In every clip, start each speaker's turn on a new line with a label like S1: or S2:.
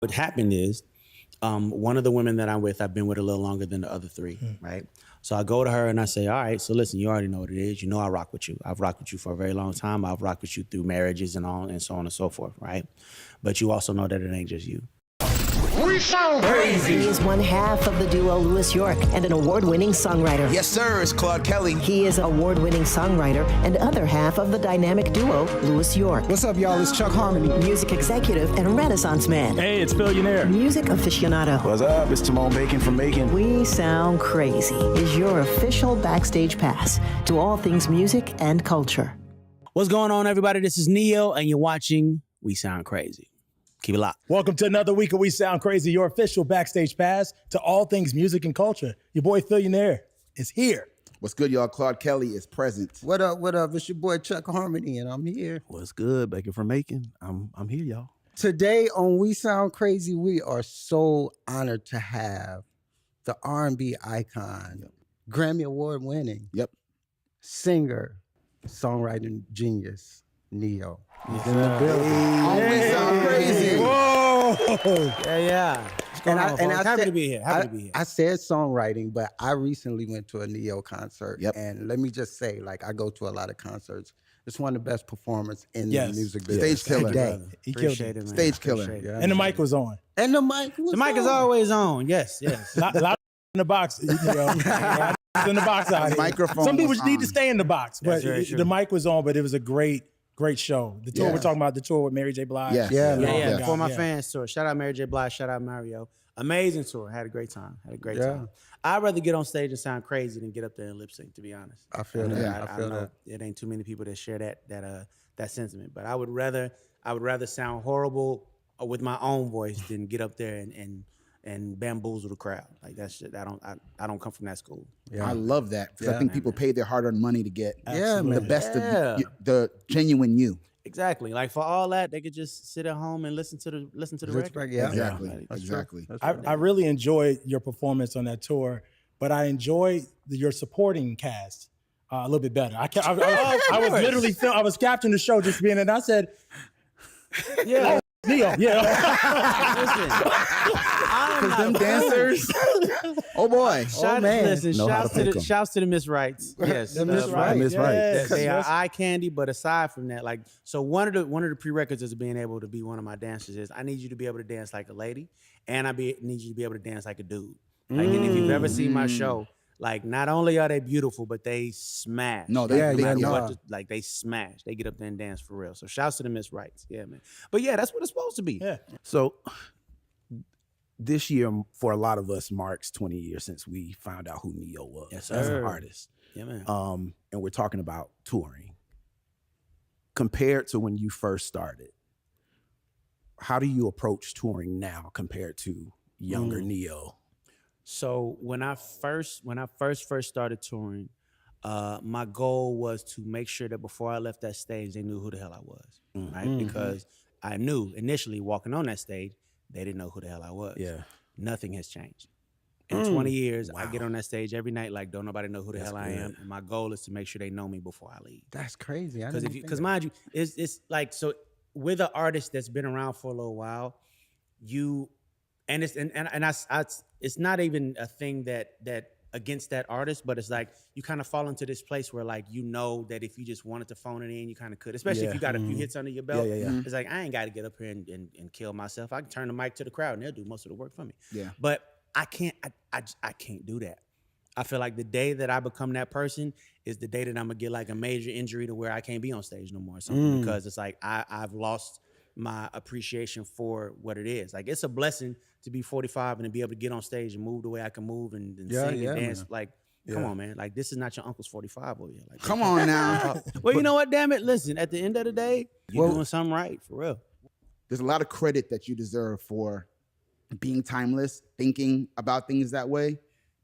S1: What happened is, one of the women that I'm with, I've been with a little longer than the other three, right? So I go to her and I say, all right, so listen, you already know what it is. You know I rock with you. I've rocked with you for a very long time. I've rocked with you through marriages and all and so on and so forth, right? But you also know that it ain't just you.
S2: We sound crazy.
S3: He is one half of the duo Louis York and an award-winning songwriter.
S4: Yes, sir. It's Claude Kelly.
S3: He is award-winning songwriter and other half of the dynamic duo Louis York.
S5: What's up, y'all? It's Chuck Harmony.
S3: Music executive and Renaissance man.
S6: Hey, it's Billionaire.
S3: Music aficionado.
S4: What's up? It's Timon Bacon from Macon.
S3: We Sound Crazy is your official backstage pass to all things music and culture.
S1: What's going on, everybody? This is Neo, and you're watching We Sound Crazy. Keep it locked.
S6: Welcome to another week of We Sound Crazy, your official backstage pass to all things music and culture. Your boy Billionaire is here.
S4: What's good, y'all? Claude Kelly is present.
S5: What up? What up? It's your boy Chuck Harmony, and I'm here.
S7: What's good, Bacon from Macon? I'm here, y'all.
S5: Today on We Sound Crazy, we are so honored to have the R&B icon, Grammy Award winning, singer, songwriting genius, Neo. He's in the building.
S4: We sound crazy.
S6: Whoa!
S1: Yeah. Happy to be here. Happy to be here.
S5: I said songwriting, but I recently went to a Neo concert. And let me just say, like, I go to a lot of concerts. It's one of the best performers in the music business.
S4: Stage killer.
S5: Today.
S6: He killed
S1: Appreciate
S6: it.
S1: it, man.
S4: Stage killer.
S6: And the mic was on.
S5: And the mic was
S1: The mic is
S5: on.
S1: always on. Yes.
S6: A lot in the box, you know. In the box out here.
S4: Microphone
S6: Some people
S4: was
S6: need
S4: on.
S6: to stay in the box, but
S1: That's very true.
S6: the mic was on. But it was a great show. The tour we're talking about, the tour with Mary J. Blige.
S4: Yeah.
S5: Yeah, man.
S1: Yeah.
S6: God,
S1: For my fans tour. Shout out Mary J. Blige. Shout out Mario. Amazing tour. Had a great time. Time. I'd rather get on stage and sound crazy than get up there and lip sync, to be honest.
S5: I feel that.
S4: Yeah.
S5: I feel
S1: know
S5: that.
S1: it ain't too many people that share that sentiment. But I would rather sound horrible with my own voice than get up there and bamboozle the crowd. Like that shit. I don't come from that school.
S4: I love that because I think people pay their hard-earned money to get the best of the genuine you.
S1: Exactly. Like for all that, they could just sit at home and listen to the record.
S5: Yeah.
S4: Exactly.
S6: I really enjoyed your performance on that tour, but I enjoyed your supporting cast a little bit better. I was literally I was capturing the show just being, and I said,
S1: Yeah.
S6: Neo, yeah.
S1: Listen,
S4: Because them dancers, oh boy.
S1: Shouts to the Miss Rights. Yes,
S5: The Miss Rights.
S7: Miss Right.
S6: Yes.
S1: They are eye candy, but aside from that, like, so one of the prerequisites of being able to be one of my dancers is I need you to be able to dance like a lady, and need you to be able to dance like a dude. Like, and if you've ever seen my show, like, not only are they beautiful, but they smash.
S4: No, they
S1: Like, they smash. They get up there and dance for real. So shouts to the Miss Rights. Yeah, man. But yeah, that's what it's supposed to be.
S6: Yeah.
S7: So this year, for a lot of us, marks 20 years since we found out who Neo was
S1: Yes,
S7: as an
S1: sir.
S7: artist.
S1: Yeah, man.
S7: And we're talking about touring. Compared to when you first started, how do you approach touring now compared to younger Neo?
S1: So when I first started touring, my goal was to make sure that before I left that stage, they knew who the hell I was, right? Because I knew initially walking on that stage, they didn't know who the hell I was.
S7: Yeah.
S1: Nothing has changed. In 20 years, I get on that stage every night like don't nobody know who the hell I am, and my goal is to make sure they know me before I leave.
S5: That's crazy.
S1: Because mind you, it's like, so with an artist that's been around for a little while, it's not even a thing that against that artist, but it's like you kind of fall into this place where, like, you know that if you just wanted to phone it in, you kind of could, especially if you got a few hits under your belt. It's like, I ain't got to get up here and kill myself. I can turn the mic to the crowd and they'll do most of the work for me.
S4: Yeah.
S1: But I can't do that. I feel like the day that I become that person is the day that I'm gonna get like a major injury to where I can't be on stage no more or something, because it's like I've lost my appreciation for what it is. Like, it's a blessing to be 45 and to be able to get on stage and move the way I can move and sing and dance. Man. Like, come on, man. Like, this is not your uncle's 45 over here. Like,
S4: Come on now.
S1: well, you know what? Damn it. Listen, at the end of the day, you're doing something right, for real.
S4: There's a lot of credit that you deserve for being timeless, thinking about things that way.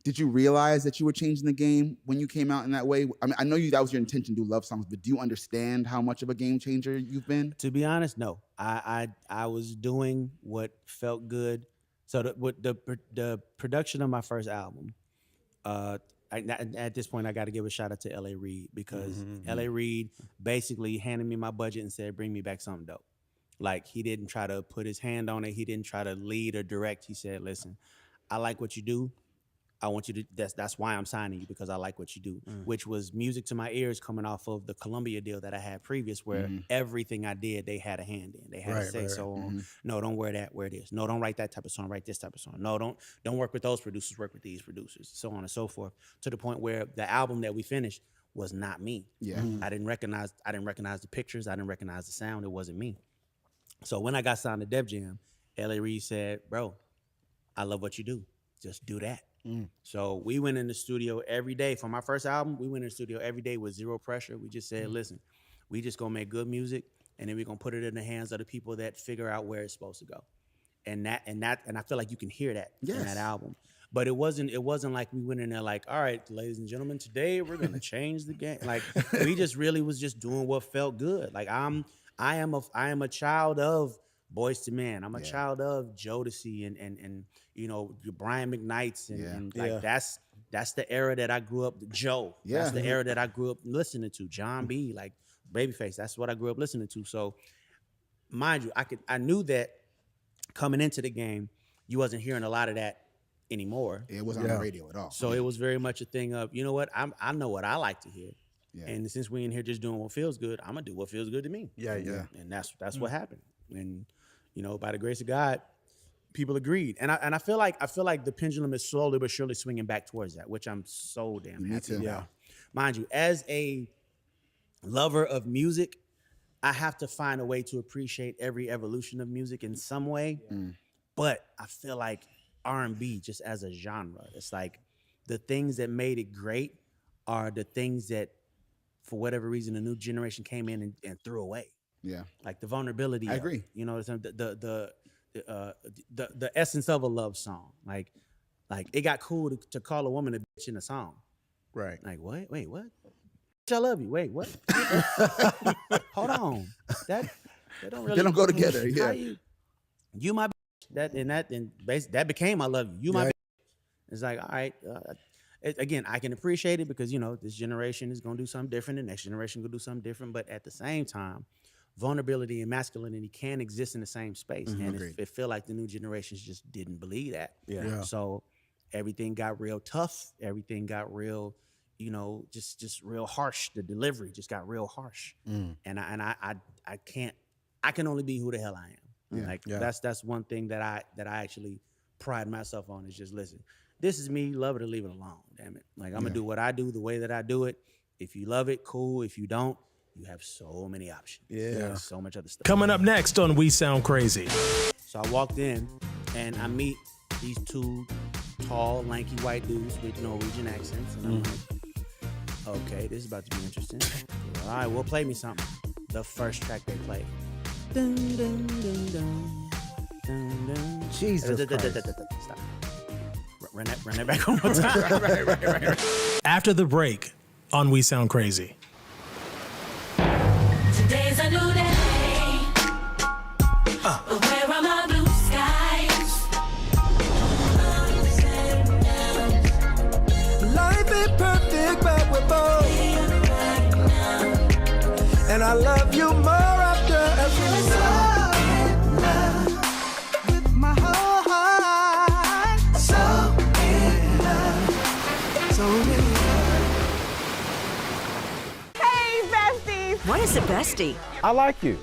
S4: Did you realize that you were changing the game when you came out in that way? I mean, I know that was your intention to do love songs, but do you understand how much of a game changer you've been?
S1: To be honest, no. I was doing what felt good. So the production of my first album, at this point, I got to give a shout out to L.A. Reid, because L.A. Reid basically handed me my budget and said, bring me back something dope. Like, he didn't try to put his hand on it. He didn't try to lead or direct. He said, listen, I like what you do. I want you to, that's why I'm signing you, because I like what you do, which was music to my ears coming off of the Columbia deal that I had previous, where everything I did, they had a hand in. They had to say, no, don't wear that, wear this. No, don't write that type of song, write this type of song. No, don't work with those producers, work with these producers, so on and so forth, to the point where the album that we finished was not me.
S4: Yeah.
S1: I didn't recognize the pictures. I didn't recognize the sound. It wasn't me. So when I got signed to Def Jam, L.A. Reid said, bro, I love what you do. Just do that. So we went in the studio every day. For my first album, we went in the studio every day with zero pressure. We just said, listen, we just gonna make good music, and then we're gonna put it in the hands of the people that figure out where it's supposed to go. And I feel like you can hear that in that album. But it wasn't like we went in there like, all right, ladies and gentlemen, today we're gonna change the game. Like, we just really was just doing what felt good. Like, I am a child of Boyz II Men. I'm a child of Jodeci and you know, Brian McKnight's and like that's the era that I grew up. Joe, that's the era that I grew up listening to. John B, like Babyface, that's what I grew up listening to. So, mind you, I knew that coming into the game, you wasn't hearing a lot of that anymore.
S4: It wasn't on the radio at all.
S1: So it was very much a thing of, you know what, I know what I like to hear. Yeah. And since we in here just doing what feels good, I'm gonna do what feels good to me. Yeah. And that's what happened. And you know, by the grace of God, people agreed. And I feel like the pendulum is slowly but surely swinging back towards that, which I'm so damn happy about. Yeah. Mind you, as a lover of music, I have to find a way to appreciate every evolution of music in some way. But I feel like R&B, just as a genre, it's like the things that made it great are the things that, for whatever reason, the new generation came in and threw away. Yeah, like the vulnerability. I agree. You know, the essence of a love song. Like it got cool to call a woman a bitch in a song. Right. Like what? Wait, what? I love you. Wait, what? Hold on. That don't really. They don't go together. Yeah. You my bitch. That became I love you. You my bitch. It's like, all right. Again, I can appreciate it because, you know, this generation is going to do something different. The next generation going to do something different. But at the same time, vulnerability and masculinity can exist in the same space. And it feel like the new generations just didn't believe that. Yeah. So everything got real tough. Everything got real, you know, just real harsh. The delivery just got real harsh. And I can only be who the hell I am. Yeah. Like that's one thing that I actually pride myself on, is just, listen, this is me, love it or leave it alone, damn it. Like, I'm gonna do what I do the way that I do it. If you love it, cool. If you don't, you have so many options. Yeah. So much other stuff.
S8: Coming up next on We Sound Crazy.
S1: So I walked in and I meet these two tall, lanky white dudes with Norwegian accents. And I'm like, okay, this is about to be interesting. All right, well, play me something. The first track they played. Dun, dun, dun, dun, dun, dun.
S5: Jesus Christ.
S1: Stop. Run that back one more time. Right.
S8: After the break on We Sound Crazy.
S9: Today's a new day. But where are my blue skies?
S10: Life ain't perfect, but we're both. And I love you more after every so in love with my whole heart. So in love, so in love.
S11: Hey, besties.
S3: What is a bestie?
S10: I like you.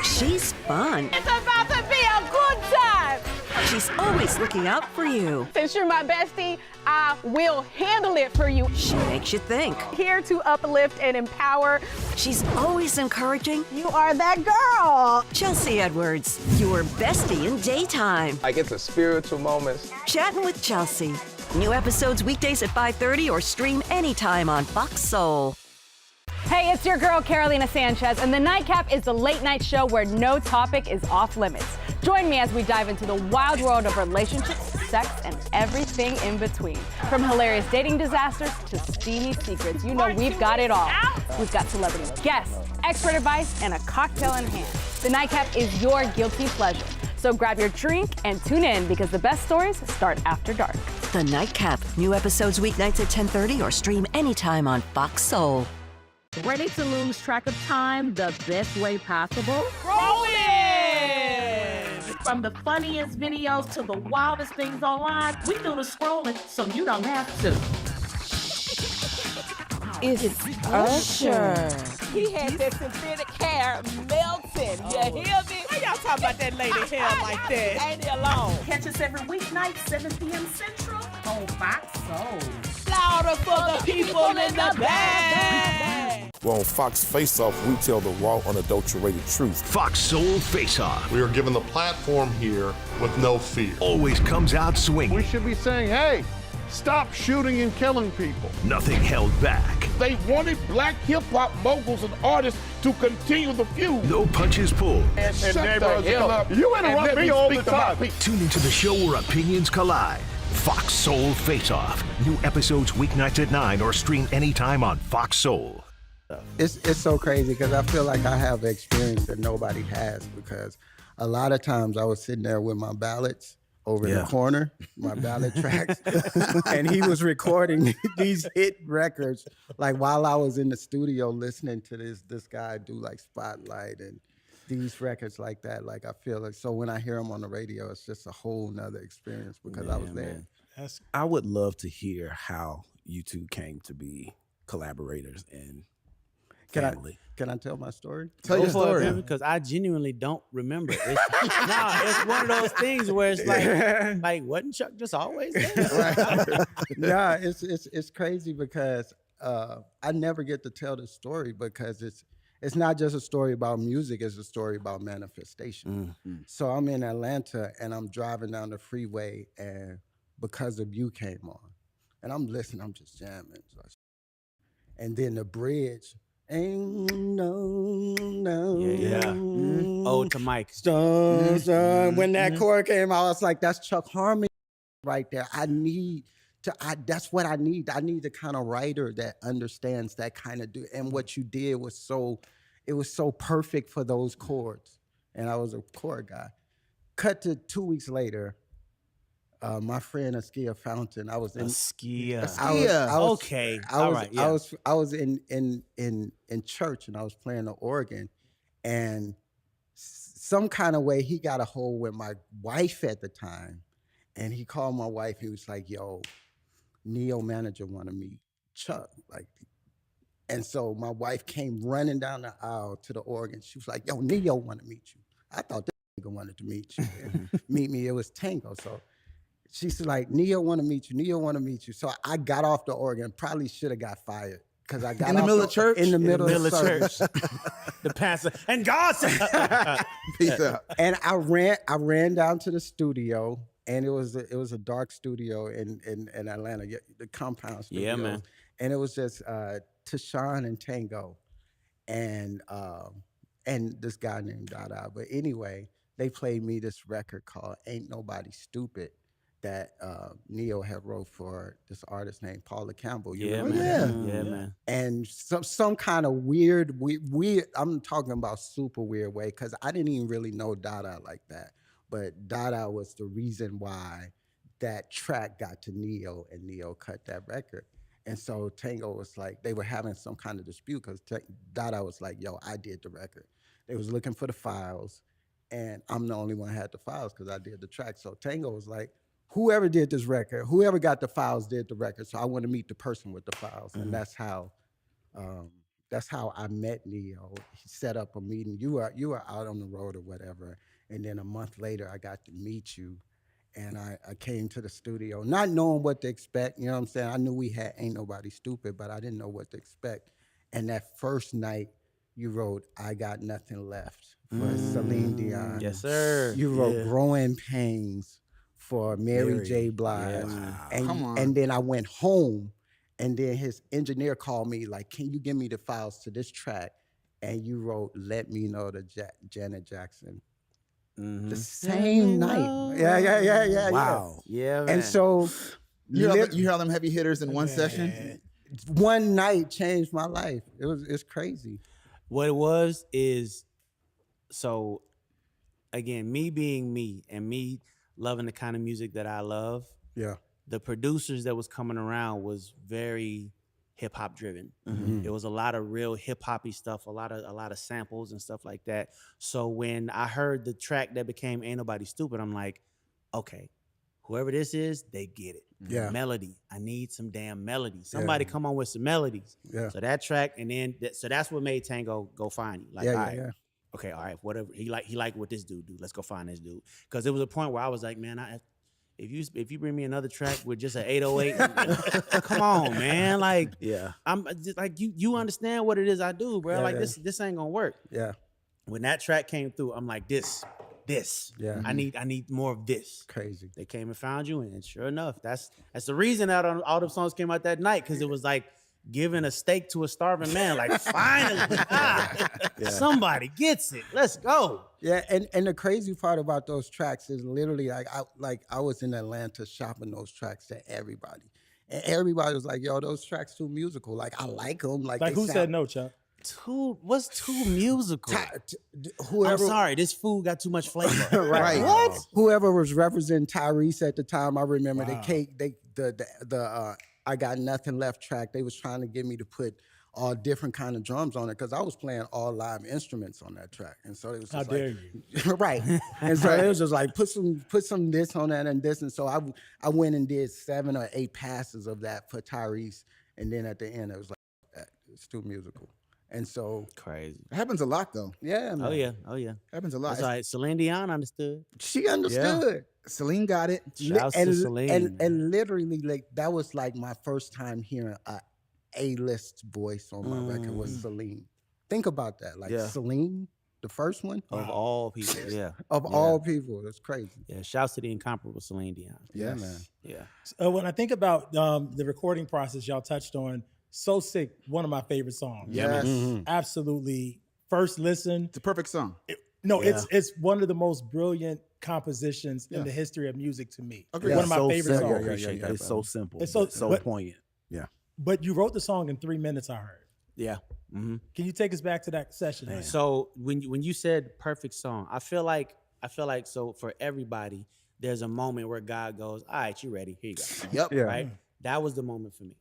S3: She's fun.
S11: It's about to be a good time.
S3: She's always looking out for you.
S11: Since you're my bestie, I will handle it for you.
S3: She makes you think.
S11: Here to uplift and empower.
S3: She's always encouraging.
S11: You are that girl.
S3: Chelsea Edwards, your bestie in daytime.
S10: I get the spiritual moments.
S3: Chatting with Chelsea. New episodes weekdays at 5:30 or stream anytime on Fox Soul.
S11: Hey, it's your girl, Carolina Sanchez, and The Nightcap is the late night show where no topic is off limits. Join me as we dive into the wild world of relationships, sex, and everything in between. From hilarious dating disasters to steamy secrets, you know we've got it all. We've got celebrity guests, expert advice, and a cocktail in hand. The Nightcap is your guilty pleasure. So grab your drink and tune in, because the best stories start after dark.
S3: The Nightcap. New episodes weeknights at 10:30 or stream anytime on Fox Soul.
S12: Ready to lose track of time the best way possible?
S11: Roll it!
S12: From the funniest videos to the wildest things online, we do the scrolling so you don't have to.
S13: It's Usher. He had that synthetic hair melting. You hear me? Why y'all talking about that lady hair like that? Ain't he alone?
S12: Catch us every weeknight, 7 p.m. Central on Fox Soul.
S13: Louder for the people in the back.
S14: Well, on Fox Face Off, we tell the raw, unadulterated truth.
S15: Fox Soul Face Off.
S16: We are given the platform here with no fear.
S15: Always comes out swinging.
S17: We should be saying, hey, stop shooting and killing people.
S15: Nothing held back.
S17: They wanted black hip-hop moguls and artists to continue the feud.
S15: No punches pulled.
S17: And shut the hell up. You interrupt me all the time.
S15: Tune into the show where opinions collide. Fox Soul Face Off. New episodes weeknights at 9 or stream anytime on Fox Soul.
S5: It's so crazy because I feel like I have experience that nobody has, because a lot of times I was sitting there with my ballads over in the corner, my ballad tracks, and he was recording these hit records like while I was in the studio listening to this guy do like Spotlight and these records like that. Like I feel like, so when I hear him on the radio, it's just a whole nother experience because I was there.
S7: I would love to hear how you two came to be collaborators and family.
S5: Can I tell my story?
S1: Tell your story, because I genuinely don't remember. It's one of those things where it's like wasn't Chuck just always there?
S5: Yeah, it's crazy because I never get to tell the story because it's not just a story about music, it's a story about manifestation. Mm-hmm. So I'm in Atlanta and I'm driving down the freeway and Because of You came on. And I'm listening, I'm just jamming. And then the bridge, ain't no.
S1: Yeah. Mm-hmm. Ode to Mike.
S5: When that chord came out, I was like, that's Chuck Harmon right there. That's what I need. I need the kind of writer that understands that kind of and what you did was so perfect for those chords. And I was a chord guy. Cut to 2 weeks later, my friend Askia Fountain. I was in
S1: Askia.
S5: Okay.
S1: All right. Yeah.
S5: I was in church and I was playing the organ, and some kind of way he got a hold with my wife at the time, and he called my wife. He was like, "Yo, Neo manager want to meet Chuck." And so my wife came running down the aisle to the organ. She was like, "Yo, Neo want to meet you." I thought this nigga wanted to meet you. Meet me. It was Tango. So she's like, "Neo want to meet you. Neo want to meet you." So I got off the organ. Probably should have got fired because I got
S4: in the middle of church.
S5: In the middle of church,
S1: the pastor and God said,
S4: "Peace out."
S5: And I ran down to the studio, and it was a dark studio in Atlanta, the Compound Studios.
S1: Yeah, man.
S5: And it was just Tashawn and Tango, and this guy named Dada. But anyway, they played me this record called "Ain't Nobody Stupid" that Neo had wrote for this artist named Paula Campbell.
S1: Yeah, man.
S5: And some kind of weird, I'm talking about super weird way, because I didn't even really know Dada like that. But Dada was the reason why that track got to Neo, and Neo cut that record. And so Tango was like, they were having some kind of dispute because Dada was like, "Yo, I did the record." They was looking for the files, and I'm the only one who had the files because I did the track. So Tango was like, "Whoever did this record, whoever got the files did the record. So I want to meet the person with the files." Mm-hmm. And that's how I met Neo. He set up a meeting. You were out on the road or whatever. And then a month later, I got to meet you. And I came to the studio, not knowing what to expect. You know what I'm saying? I knew we had Ain't Nobody Stupid, but I didn't know what to expect. And that first night, you wrote I Got Nothing Left for Celine Dion.
S1: Yes, sir.
S5: You wrote Growing Pains for Mary J. Blige.
S1: Yeah.
S5: And then I went home, and then his engineer called me like, "Can you give me the files to this track?" And you wrote Let Me Know to Janet Jackson.
S1: Mm-hmm.
S5: The same night. Yeah.
S1: Wow. Yeah, man.
S5: And so
S4: you heard them heavy hitters in one session?
S5: One night changed my life. It's crazy.
S1: What it was is, so again, me being me and me loving the kind of music that I love.
S5: Yeah.
S1: The producers that was coming around was very hip hop driven. It was a lot of real hip hoppy stuff, a lot of samples and stuff like that. So when I heard the track that became Ain't Nobody Stupid, I'm like, okay, whoever this is, they get it.
S5: Yeah.
S1: Melody. I need some damn melody. Somebody come on with some melodies.
S5: Yeah.
S1: So that track, and then so that's what made Tango go find you. Like,
S5: Yeah,
S1: all
S5: yeah,
S1: right,
S5: yeah.
S1: okay, all right, whatever. He like what this dude do. Let's go find this dude. Because there was a point where I was like, man, if you bring me another track with just an 808, come on, man. Like, I'm just like you understand what it is I do, bro.
S5: Yeah,
S1: like
S5: yeah.
S1: this ain't gonna work.
S5: Yeah.
S1: When that track came through, I'm like, this.
S5: Yeah.
S1: I need more of this.
S5: Crazy.
S1: They came and found you, and sure enough, that's the reason that all the songs came out that night, because it was like giving a steak to a starving man. Like, finally, somebody gets it. Let's go.
S5: Yeah, and the crazy part about those tracks is literally I was in Atlanta shopping those tracks to everybody, and everybody was like, "Yo, those tracks too musical." Like, I like them. Like
S6: who said no, Chuck?
S1: What's too musical?
S5: Whoever,
S1: I'm sorry, this food got too much flavor.
S5: right?
S1: What?
S5: Whoever was representing Tyrese at the time, I remember
S6: Wow.
S5: the I Got Nothing Left track. They was trying to get me to put all different kind of drums on it because I was playing all live instruments on that track, and so it was just
S6: How
S5: like,
S6: dare you?
S5: right? And so it was just like put some this on that and this, and so I went and did 7 or 8 passes of that for Tyrese, and then at the end it was like, it's too musical. And so
S1: crazy.
S4: It happens a lot though.
S5: Yeah, man.
S1: Oh yeah.
S4: Happens a lot.
S1: That's right. Celine Dion understood.
S5: She understood.
S4: Celine got it.
S1: Shouts to Celine.
S5: And literally, like, that was like my first time hearing a A-list voice on my record was Celine. Think about that. Like, Celine, the first one.
S1: Of all people, yeah.
S5: All people. That's crazy.
S1: Yeah, shouts to the incomparable Celine Dion.
S5: Yeah, man.
S1: Yeah.
S6: When I think about the recording process y'all touched on, So Sick, one of my favorite songs.
S4: Yes.
S6: Absolutely. First listen.
S4: It's a perfect song.
S6: It's one of the most brilliant compositions in the history of music to me.
S4: Agreed.
S6: One of my
S7: so
S6: favorite
S7: simple.
S6: songs.
S7: It's so simple.
S6: It's
S7: It's
S6: so-
S7: so poignant. Yeah.
S6: But you wrote the song in 3 minutes, I heard.
S1: Yeah. Mm-hmm.
S6: Can you take us back to that session? Man?
S1: So when you said perfect song, I feel like so for everybody, there's a moment where God goes, all right, you ready? Here you go.
S4: Yep.
S5: Yeah.
S1: Right? That was the moment for me.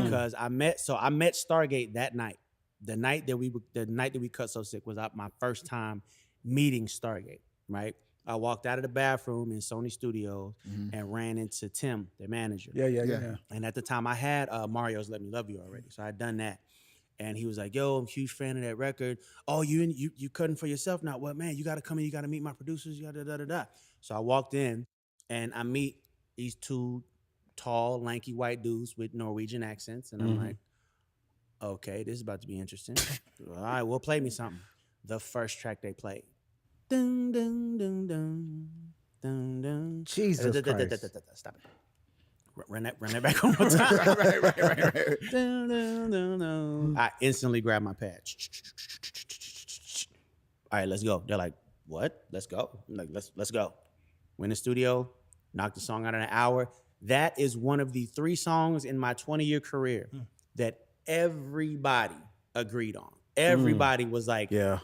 S1: Because I met Stargate that night. The night that we cut So Sick was my first time meeting Stargate, right? I walked out of the bathroom in Sony Studios and ran into Tim, their manager.
S5: Yeah.
S1: And at the time I had Mario's Let Me Love You already. So I had done that. And he was like, yo, I'm a huge fan of that record. Oh, you cutting for yourself now? Well, man, you gotta come in, you gotta meet my producers, you gotta da. So I walked in and I meet these 2 tall, lanky white dudes with Norwegian accents. And I'm like, okay, this is about to be interesting. All right, well, play me something. The first track they played. Dun, dun, dun, dun, dun, dun.
S5: Jesus Christ.
S1: Stop it. Run that back one more time.
S4: right.
S1: Dun, dun, dun, dun. I instantly grabbed my pad. All right, let's go. They're like, what? Let's go. I'm like, let's go. We're in the studio, knocked the song out in an hour. That is one of the 3 songs in my 20-year career that everybody agreed on. Everybody was like, yeah,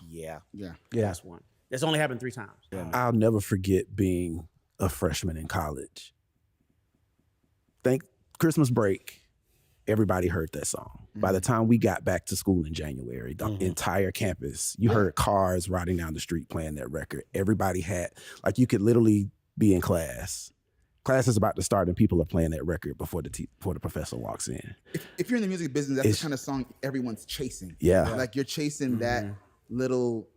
S1: that's one. That's only happened 3 times.
S7: I'll never forget being a freshman in college. Christmas break, everybody heard that song. By the time we got back to school in January, the entire campus, you heard cars riding down the street playing that record. Everybody had, like, you could literally be in class. Class is about to start and people are playing that record before the professor walks in.
S4: If you're in the music business, that's the kind of song everyone's chasing.
S7: Yeah.
S4: Like, you're chasing that little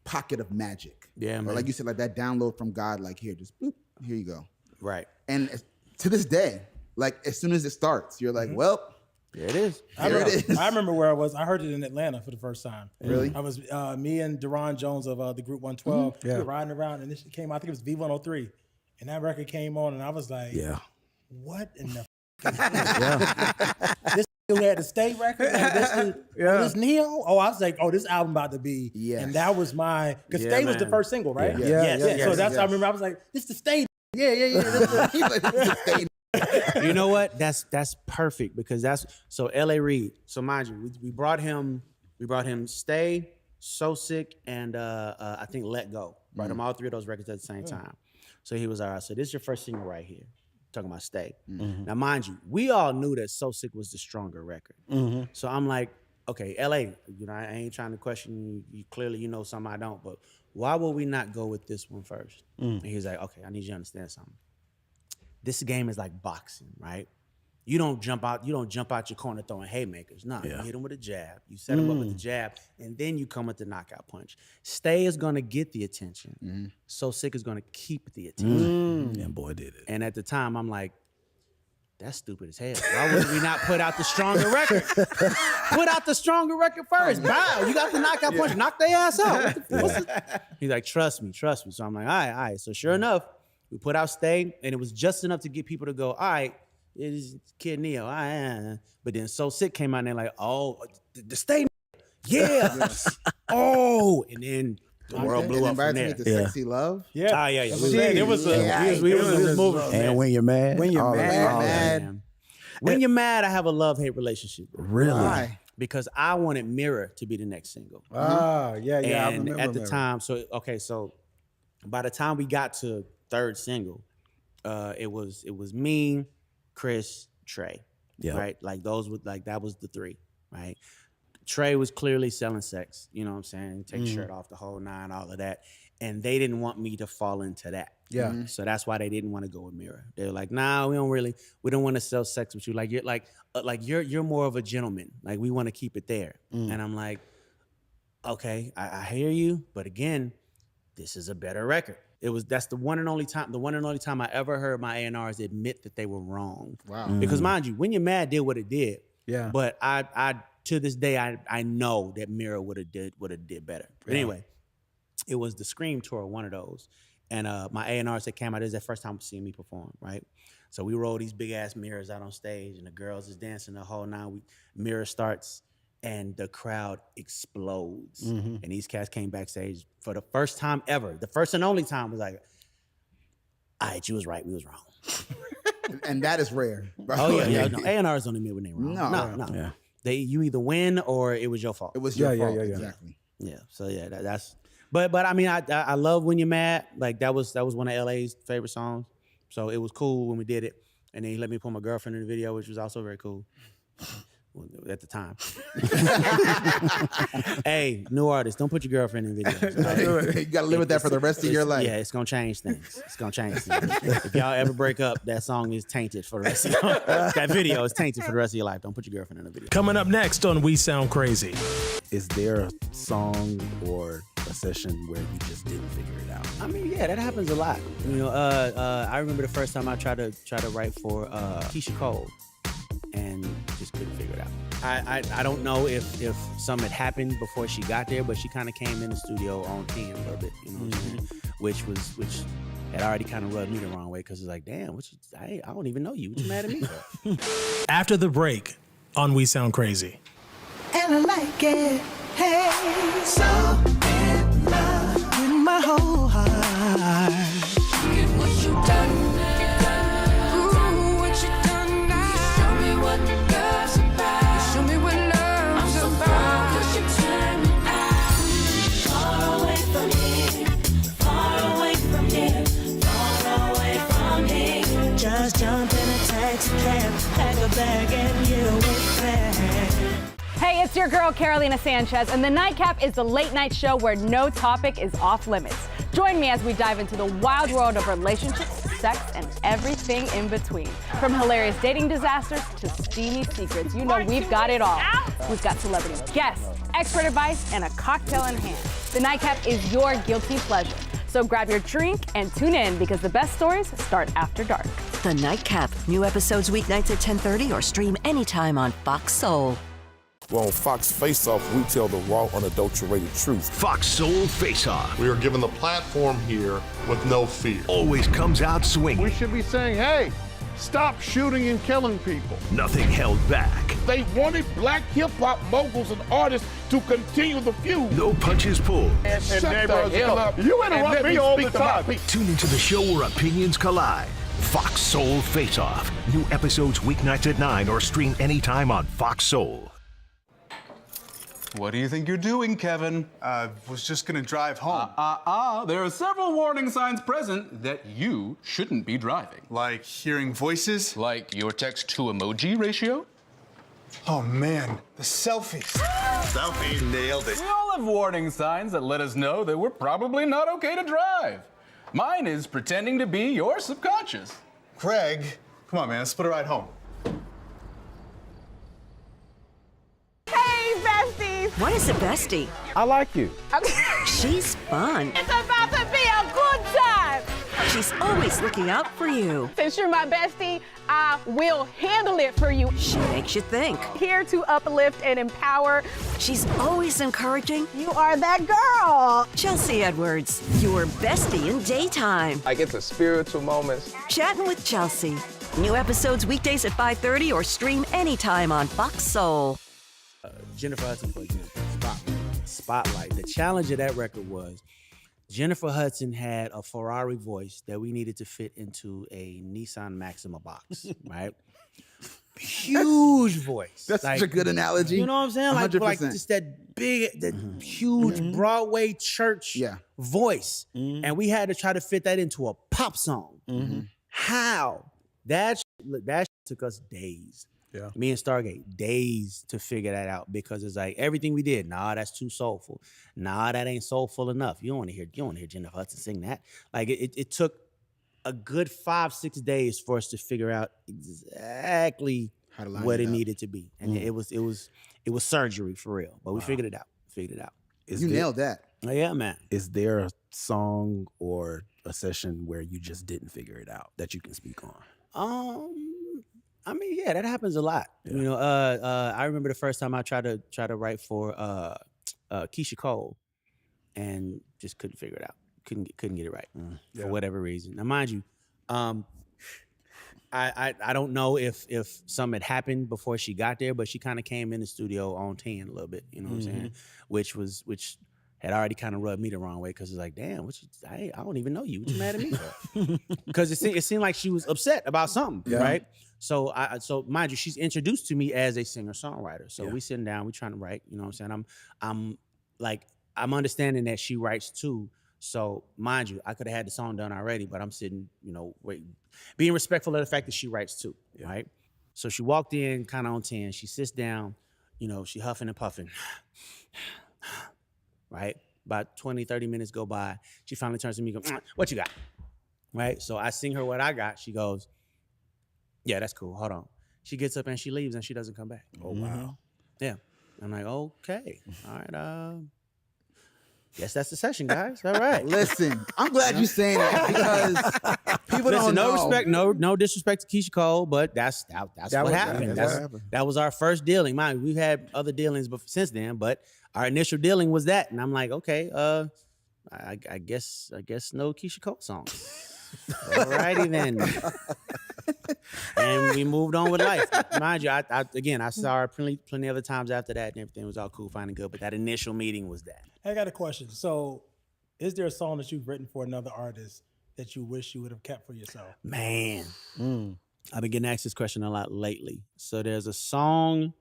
S4: pocket of magic.
S1: Yeah, man.
S4: Or like you said, like that download from God, like, here, just boop, here you go.
S1: Right.
S4: And to this day, like, as soon as it starts, you're like, well,
S1: there it is.
S6: I remember where I was. I heard it in Atlanta for the first time.
S4: Really?
S6: I was me and Deron Jones of the group 112. We were riding around, and this came out. I think it was V103, and that record came on, and I was like, what in the this who had the state record? Like, this Neo? Oh, I was like, oh, this album about to be.
S4: Yes.
S6: And that was my, because Stay was the first single, right?
S1: Yeah.
S6: So that's how I remember. I was like, this the Stay. Yeah.
S1: You know what? That's perfect, because that's so L.A. Reid. So mind you, we brought him Stay, So Sick, and I think Let Go. Brought him all 3 of those records at the same time. So he was all right. So this is your first single right here. talking about Stay. Now, mind you, we all knew that So Sick was the stronger record. So I'm like, okay, LA, I ain't trying to question you. You clearly, you know something I don't, but why would we not go with this one first? And he's like, okay, I need you to understand something. This game is like boxing, right? You don't jump out your corner throwing haymakers. No, you hit him with a jab. You set him up with the jab, and then you come with the knockout punch. Stay is gonna get the attention. So Sick is gonna keep the attention.
S7: And boy, did it.
S1: And at the time, I'm like, that's stupid as hell. Why would we not put out the stronger record? Put out the stronger record first. Wow, you got the knockout punch. Knock their ass out. He's like, trust me. So I'm like, all right. So sure enough, we put out Stay, and it was just enough to get people to go, all right, it is Kid Neo. But then So Sick came out and they're like, oh, the Stay, yeah. Oh, and then the world blew up from there.
S4: The Sexy Love.
S6: Yeah.
S1: Yeah.
S6: It was moving.
S7: And When You're Mad.
S5: When You're Mad.
S1: When You're Mad, I have a love-hate relationship with it.
S7: Really?
S4: Why?
S1: Because I wanted Mirror to be the next single.
S6: Yeah. I
S1: And
S6: remember
S1: at the
S6: Mirror.
S1: time, so by the time we got to third single, it was me, Chris, Trey.
S7: Yeah.
S1: Right? Like that was the three, right? Trey was clearly selling sex, you know what I'm saying? Take your shirt off, the whole nine, all of that. And they didn't want me to fall into that.
S6: Yeah.
S1: So that's why they didn't want to go with Mirror. They were like, nah, we don't want to sell sex with you. Like you're more of a gentleman. Like we want to keep it there. And I'm like, okay, I hear you, but again, this is a better record. That's the one and only time I ever heard my A&Rs admit that they were wrong.
S4: Wow.
S1: Because mind you, When You're Mad did what it did.
S6: Yeah.
S1: But I to this day I know that Mirror would have did better. But anyway, it was the Scream tour, one of those. And my A&Rs that came out, this is the first time seeing me perform, right? So we roll these big ass mirrors out on stage and the girls is dancing the whole nine. Mirror starts and the crowd explodes. And these cats came backstage for the first time ever. The first and only time was like, all right, you was right, we was wrong.
S4: And that is rare.
S1: Oh yeah. No, A&Rs don't admit when they wrong. No.
S7: Yeah.
S1: You either win or it was your fault.
S4: It was your fault.
S6: Yeah.
S4: Exactly.
S1: Yeah. So yeah, that's. But I mean, I love When You're Mad. Like that was one of LA's favorite songs. So it was cool when we did it, and then he let me put my girlfriend in the video, which was also very cool. At the time. Hey, new artist, don't put your girlfriend in videos.
S4: You gotta live with that for the rest of your life.
S1: Yeah, it's gonna change things. If y'all ever break up, that song is tainted for the rest of your life. That video is tainted for the rest of your life. Don't put your girlfriend in the video.
S8: Coming up next on We Sound Crazy.
S7: Is there a song or a session where you just didn't figure it out?
S1: I mean, yeah, that happens a lot. You know, I remember the first time I tried to write for Keisha Cole. And just couldn't figure it out. I don't know if something had happened before she got there, but she kind of came in the studio on 10 a little bit, you know what I'm saying? Which had already kind of rubbed me the wrong way because it's like, damn, I don't even know you. What you mad at me for?
S8: After the break on We Sound Crazy.
S10: And I like it. Hey, so in love with my whole heart. Get what you done now. Ooh, what you done now. Show me what love's about. Show me what love's about. 'Cause you turn me out.
S9: Far away from here, far away from here, far away from here. Just jump in a taxi cab, pack a bag and you will back.
S11: Hey, it's your girl Carolina Sanchez, and The Nightcap is the late night show where no topic is off limits. Join me as we dive into the wild world of relationships, sex, and everything in between. From hilarious dating disasters to steamy secrets, you know we've got it all. We've got celebrity guests, expert advice, and a cocktail in hand. The Nightcap is your guilty pleasure. So grab your drink and tune in because the best stories start after dark.
S3: The Nightcap. New episodes weeknights at 10:30 or stream anytime on Fox Soul.
S14: Well, on Fox Face Off, we tell the raw, unadulterated truth.
S15: Fox Soul Face Off.
S16: We are given the platform here with no fear.
S15: Always comes out swinging.
S17: We should be saying, hey, stop shooting and killing people.
S15: Nothing held back.
S17: They wanted black hip-hop moguls and artists to continue the feud.
S15: No punches pulled.
S17: And shut the hell up. You interrupt me all the time.
S15: Tune into the show where opinions collide. Fox Soul Face Off. New episodes weeknights at 9 or stream anytime on Fox Soul.
S18: What do you think you're doing, Kevin?
S19: Was just gonna drive home.
S18: There are several warning signs present that you shouldn't be driving.
S19: Like hearing voices?
S18: Like your text-to-emoji ratio?
S19: Oh man, the selfies.
S18: Selfie nailed it. We all have warning signs that let us know that we're probably not okay to drive. Mine is pretending to be your subconscious.
S19: Craig, come on, man, let's split a ride home.
S13: Hey, besties.
S3: What is a bestie?
S7: I like you.
S3: She's fun.
S13: It's about to be a good time.
S3: She's always looking out for you.
S11: Since you're my bestie, I will handle it for you.
S3: She makes you think.
S11: Here to uplift and empower.
S3: She's always encouraging.
S11: You are that girl.
S3: Chelsea Edwards, your bestie in daytime.
S20: I get the spiritual moments.
S3: Chatting with Chelsea. New episodes weekdays at 5:30 or stream anytime on Fox Soul.
S1: Jennifer Hudson, for example, Spotlight. The challenge of that record was Jennifer Hudson had a Ferrari voice that we needed to fit into a Nissan Maxima box, right? Huge voice.
S4: That's such a good analogy.
S1: You know what I'm saying? Like
S4: 100%.
S1: just that big, that huge Broadway church voice. And we had to try to fit that into a pop song. How? That took us days.
S6: Yeah.
S1: Me and Stargate, days to figure that out because it's like everything we did, nah, that's too soulful. Nah, that ain't soulful enough. You don't want to hear Jennifer Hudson sing that. Like it took a good 5-6 days for us to figure out exactly what it needed to be. And it was surgery for real. But we figured it out.
S4: You nailed that.
S1: Oh, yeah, man.
S7: Is there a song or a session where you just didn't figure it out that you can speak on?
S1: I mean, yeah, that happens a lot. Yeah. You know, I remember the first time I tried to write for Keisha Cole, and just couldn't figure it out. Couldn't get it right for whatever reason. Now, mind you, I don't know if something had happened before she got there, but she kind of came in the studio on 10 a little bit. You know what I'm saying? Which had already kind of rubbed me the wrong way because it's like, damn, I don't even know you. What you mad at me for? Because it seemed like she was upset about something, right? So mind you, she's introduced to me as a singer-songwriter. So we sitting down, we trying to write, you know what I'm saying? I'm understanding that she writes too. So mind you, I could have had the song done already, but I'm sitting, waiting, being respectful of the fact that she writes too, right? So she walked in kind of on 10, she sits down, she huffing and puffing, right? About 20, 30 minutes go by. She finally turns to me and goes, what you got? Right? So I sing her what I got. She goes, yeah, that's cool. Hold on. She gets up and she leaves and she doesn't come back.
S7: Oh, wow.
S1: Yeah. I'm like, okay. All right. Guess that's the session, guys. All right.
S4: Listen, I'm glad you're saying that because people don't know.
S1: No disrespect to Keisha Cole, but that's what happened. That was our first dealing. Mind, we've had other dealings since then, but our initial dealing was that. And I'm like, okay, I guess no Keisha Cole songs. Alrighty then. And we moved on with life. Mind you, I saw her plenty other times after that, and everything was all cool, fine and good. But that initial meeting was that.
S6: I got a question. So, is there a song that you've written for another artist that you wish you would have kept for yourself?
S1: Man, I've been getting asked this question a lot lately. So there's a song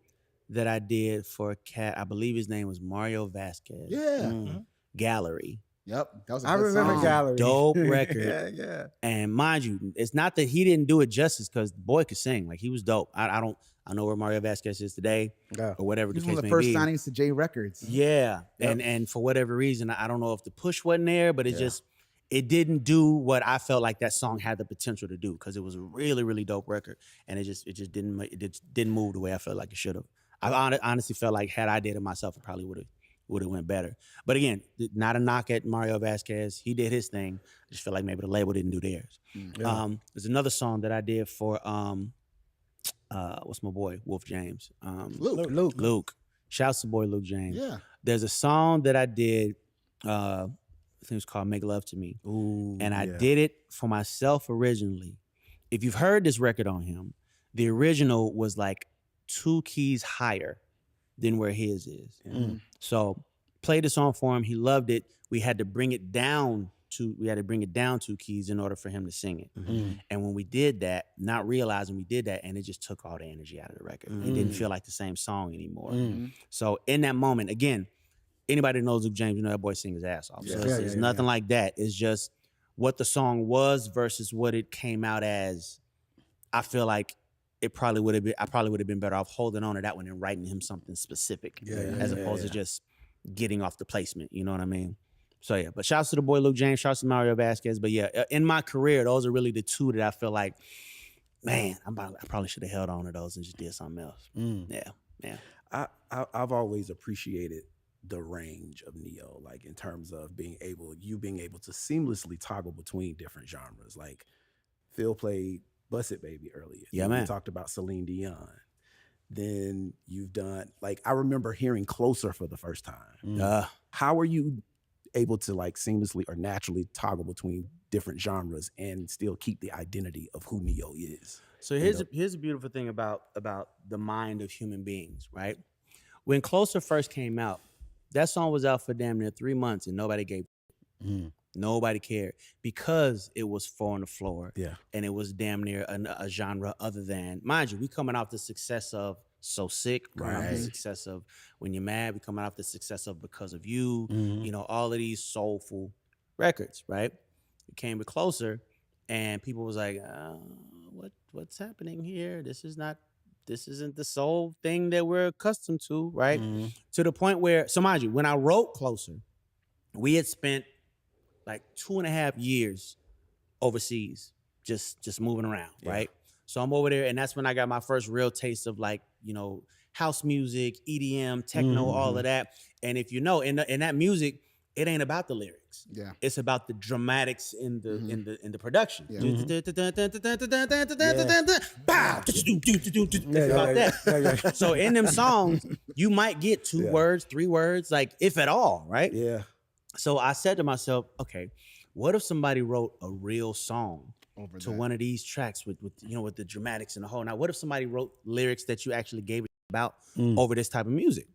S1: that I did for a cat. I believe his name was Mario Vasquez.
S4: Yeah.
S1: Gallery.
S4: Yep, that was a
S5: I
S4: good
S5: remember
S4: song.
S5: Gallery.
S1: Dope record.
S5: Yeah.
S1: And mind you, it's not that he didn't do it justice because the boy could sing. Like he was dope. I know where Mario Vasquez is today or whatever the
S4: He
S1: case
S4: was
S1: may
S4: one of
S1: be.
S4: the first signings to J Records.
S1: Yeah.
S4: Yep.
S1: And for whatever reason, I don't know if the push wasn't there, but it didn't do what I felt like that song had the potential to do because it was a really, really dope record. And it just didn't move the way I felt like it should have. I honestly felt like had I did it myself, it probably would have went better. But again, not a knock at Mario Vasquez. He did his thing. I just feel like maybe the label didn't do theirs. There's another song that I did for what's my boy, Wolf James. Luke. Shouts to boy Luke James.
S4: Yeah.
S1: There's a song that I did, I think it was called Make Love to Me.
S7: Ooh,
S1: and I did it for myself originally. If you've heard this record on him, the original was like 2 keys higher than where his is. So played the song for him. He loved it. We had to bring it down we had to bring it down 2 keys in order for him to sing it. And when we did that, not realizing we did that, and it just took all the energy out of the record. It didn't feel like the same song anymore. So in that moment, again, anybody that knows Luke James, you know that boy sings his ass off. So it's nothing like that. It's just what the song was versus what it came out as. I feel like I probably would have been better off holding on to that one and writing him something specific as opposed to just getting off the placement. You know what I mean? So yeah, but shouts to the boy Luke James, shouts to Mario Vasquez. But yeah, in my career, those are really the 2 that I feel like, man, I probably should have held on to those and just did something else. Yeah.
S7: I've always appreciated the range of Neo, like in terms of being able to seamlessly toggle between different genres. Like Phil played Bust It Baby earlier.
S1: Yeah, man.
S7: We talked about Celine Dion. Then you've done, like, I remember hearing Closer for the first time. How are you able to like seamlessly or naturally toggle between different genres and still keep the identity of who Neo is?
S1: So here's a beautiful thing about the mind of human beings, right? When Closer first came out, that song was out for damn near 3 months and nobody gave nobody cared because it was 4 on the floor.
S7: Yeah.
S1: And it was damn near a genre other than, mind you, we coming off the success of So Sick, coming off the success of When You're Mad, we coming off the success of Because of You, you know, all of these soulful records, right? We came with Closer and people was like, what's happening here? This isn't the soul thing that we're accustomed to, right? To the point where, so mind you, when I wrote Closer, we had spent like 2.5 years overseas, just moving around, right? So I'm over there, and that's when I got my first real taste of like, you know, house music, EDM, techno, all of that. And if you know, in that music, it ain't about the lyrics.
S4: Yeah.
S1: It's about the dramatics in the production. It's about that. So in them songs, you might get 2 words, 3 words, like if at all, right?
S7: Yeah.
S1: So I said to myself, okay, what if somebody wrote a real song
S4: over
S1: to one of these tracks with the dramatics and the whole? Now, what if somebody wrote lyrics that you actually gave it about over this type of music?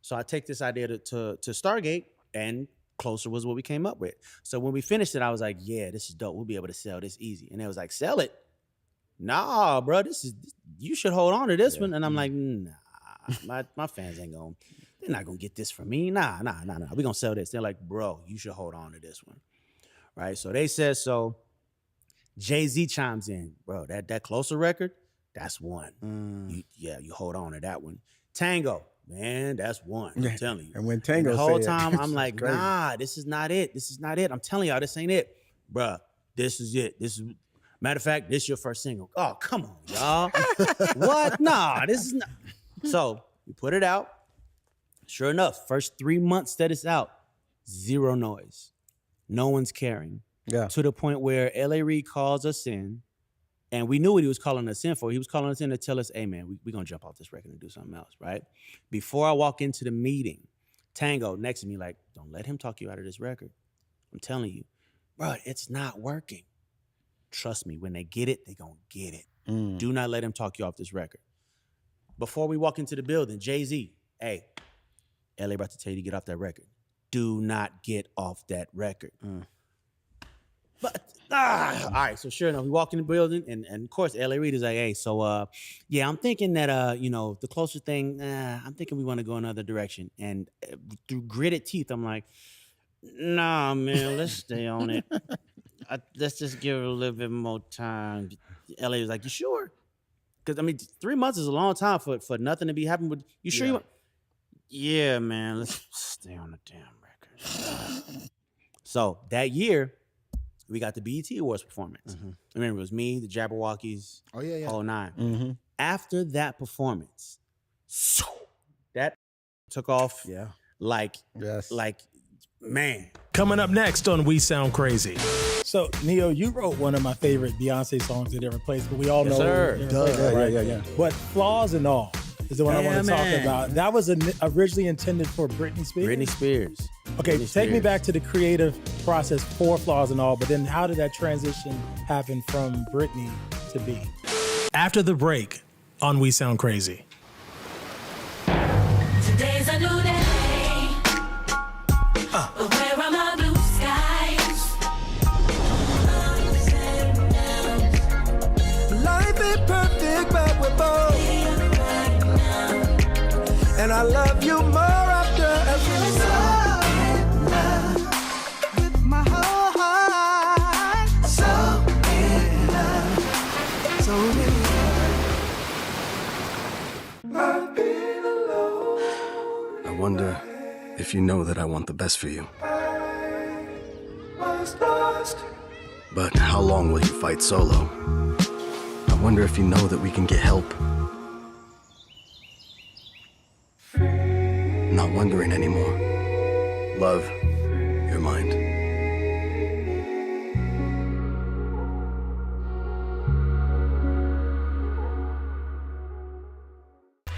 S1: So I take this idea to Stargate, and Closer was what we came up with. So when we finished it, I was like, yeah, this is dope. We'll be able to sell this easy. And they was like, sell it? Nah, bro, you should hold on to this one. And I'm like, nah, my fans they're not gonna get this from me. Nah. We gonna sell this. They're like, bro, you should hold on to this one. Right? So they said so. Jay-Z chimes in, bro, that Closer record, that's one. You hold on to that one. Tango, man, that's one. I'm telling you.
S5: And when Tango
S1: the whole
S5: said
S1: time,
S5: it,
S1: I'm like,
S5: crazy.
S1: nah, this is not it. This is not it. I'm telling y'all, this ain't it. Bruh, this is it. Matter of fact, this is your first single. Oh, come on, y'all. What? Nah, this is not. So we put it out. Sure enough, first 3 months that it's out, 0 noise. No one's caring.
S5: Yeah.
S1: To the point where L.A. Reid calls us in, and we knew what he was calling us in for. He was calling us in to tell us, hey, man, we're going to jump off this record and do something else, right? Before I walk into the meeting, Tango next to me like, don't let him talk you out of this record. I'm telling you, bro, it's not working. Trust me, when they get it, they going to get it. Do not let him talk you off this record. Before we walk into the building, Jay-Z, hey, L.A. about to tell you to get off that record. Do not get off that record. But, all right, so sure enough, we walk in the building, and of course, L.A. Reid is like, hey, so, yeah, I'm thinking that, the Closer thing, I'm thinking we want to go another direction. And through gritted teeth, I'm like, nah, man, let's stay on it. Let's just give it a little bit more time. L.A. was like, you sure? Because, 3 months is a long time for nothing to be happening. With you sure you want? Yeah, man, let's stay on the damn record. So that year, we got the BET Awards performance. Remember, it was me, the Jabberwockies, whole nine. After that performance, that took off like, man.
S8: Coming up next on We Sound Crazy.
S6: So, Neo, you wrote one of my favorite Beyonce songs that ever played, but we all know.
S5: Yeah.
S6: But Flaws and All is the one I want to talk about. That was originally intended for Britney Spears?
S1: Britney Spears.
S6: Okay, take me back to the creative process for Flaws and All, but then how did that transition happen from Britney to B?
S8: After the break on We Sound Crazy.
S9: Today's a new day. But where are my blue skies?
S10: ain't perfect, but we're both. And I love you more after every so in love with my whole heart. So in love, so in love. I've been alone.
S21: I wonder if you know that I want the best for you.
S10: I was lost.
S21: But how long will you fight solo? I wonder if you know that we can get help. Not wondering anymore. Love, your mind.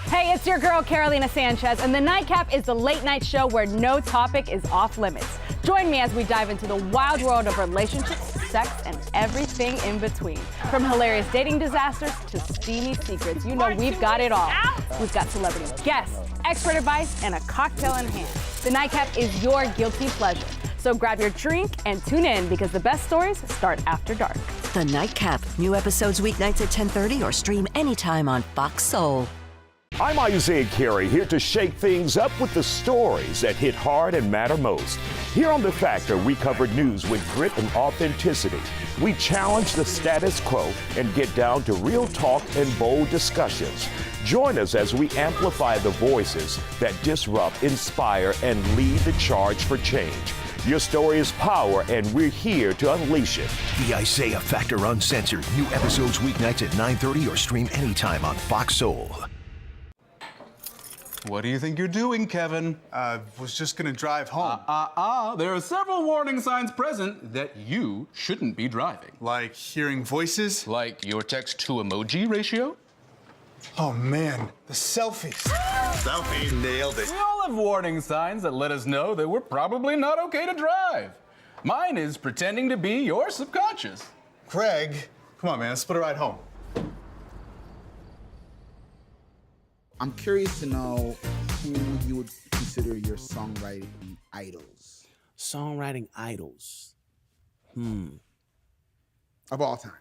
S11: Hey, it's your girl, Carolina Sanchez, and The Nightcap is the late night show where no topic is off limits. Join me as we dive into the wild world of relationships, sex, and everything in between. From hilarious dating disasters to steamy secrets, you know we've got it all. We've got celebrity guests, expert advice, and a cocktail in hand. The Nightcap is your guilty pleasure. So grab your drink and tune in because the best stories start after dark.
S3: The Nightcap. New episodes weeknights at 10:30 or stream anytime on Fox Soul.
S22: I'm Isaiah Carey, here to shake things up with the stories that hit hard and matter most. Here on The Factor, we cover news with grit and authenticity. We challenge the status quo and get down to real talk and bold discussions. Join us as we amplify the voices that disrupt, inspire, and lead the charge for change. Your story is power, and we're here to unleash it.
S15: The Isaiah Factor Uncensored. New episodes weeknights at 9:30 or stream anytime on Fox Soul.
S18: What do you think you're doing, Kevin?
S19: Was just gonna drive home.
S18: There are several warning signs present that you shouldn't be driving.
S19: Like hearing voices?
S18: Like your text-to-emoji ratio?
S19: Oh man, the selfies.
S18: Selfie, nailed it. We all have warning signs that let us know that we're probably not okay to drive. Mine is pretending to be your subconscious.
S19: Craig, come on, man, let's put a ride home.
S4: I'm curious to know who you would consider your songwriting idols.
S1: Songwriting idols.
S4: Of all time.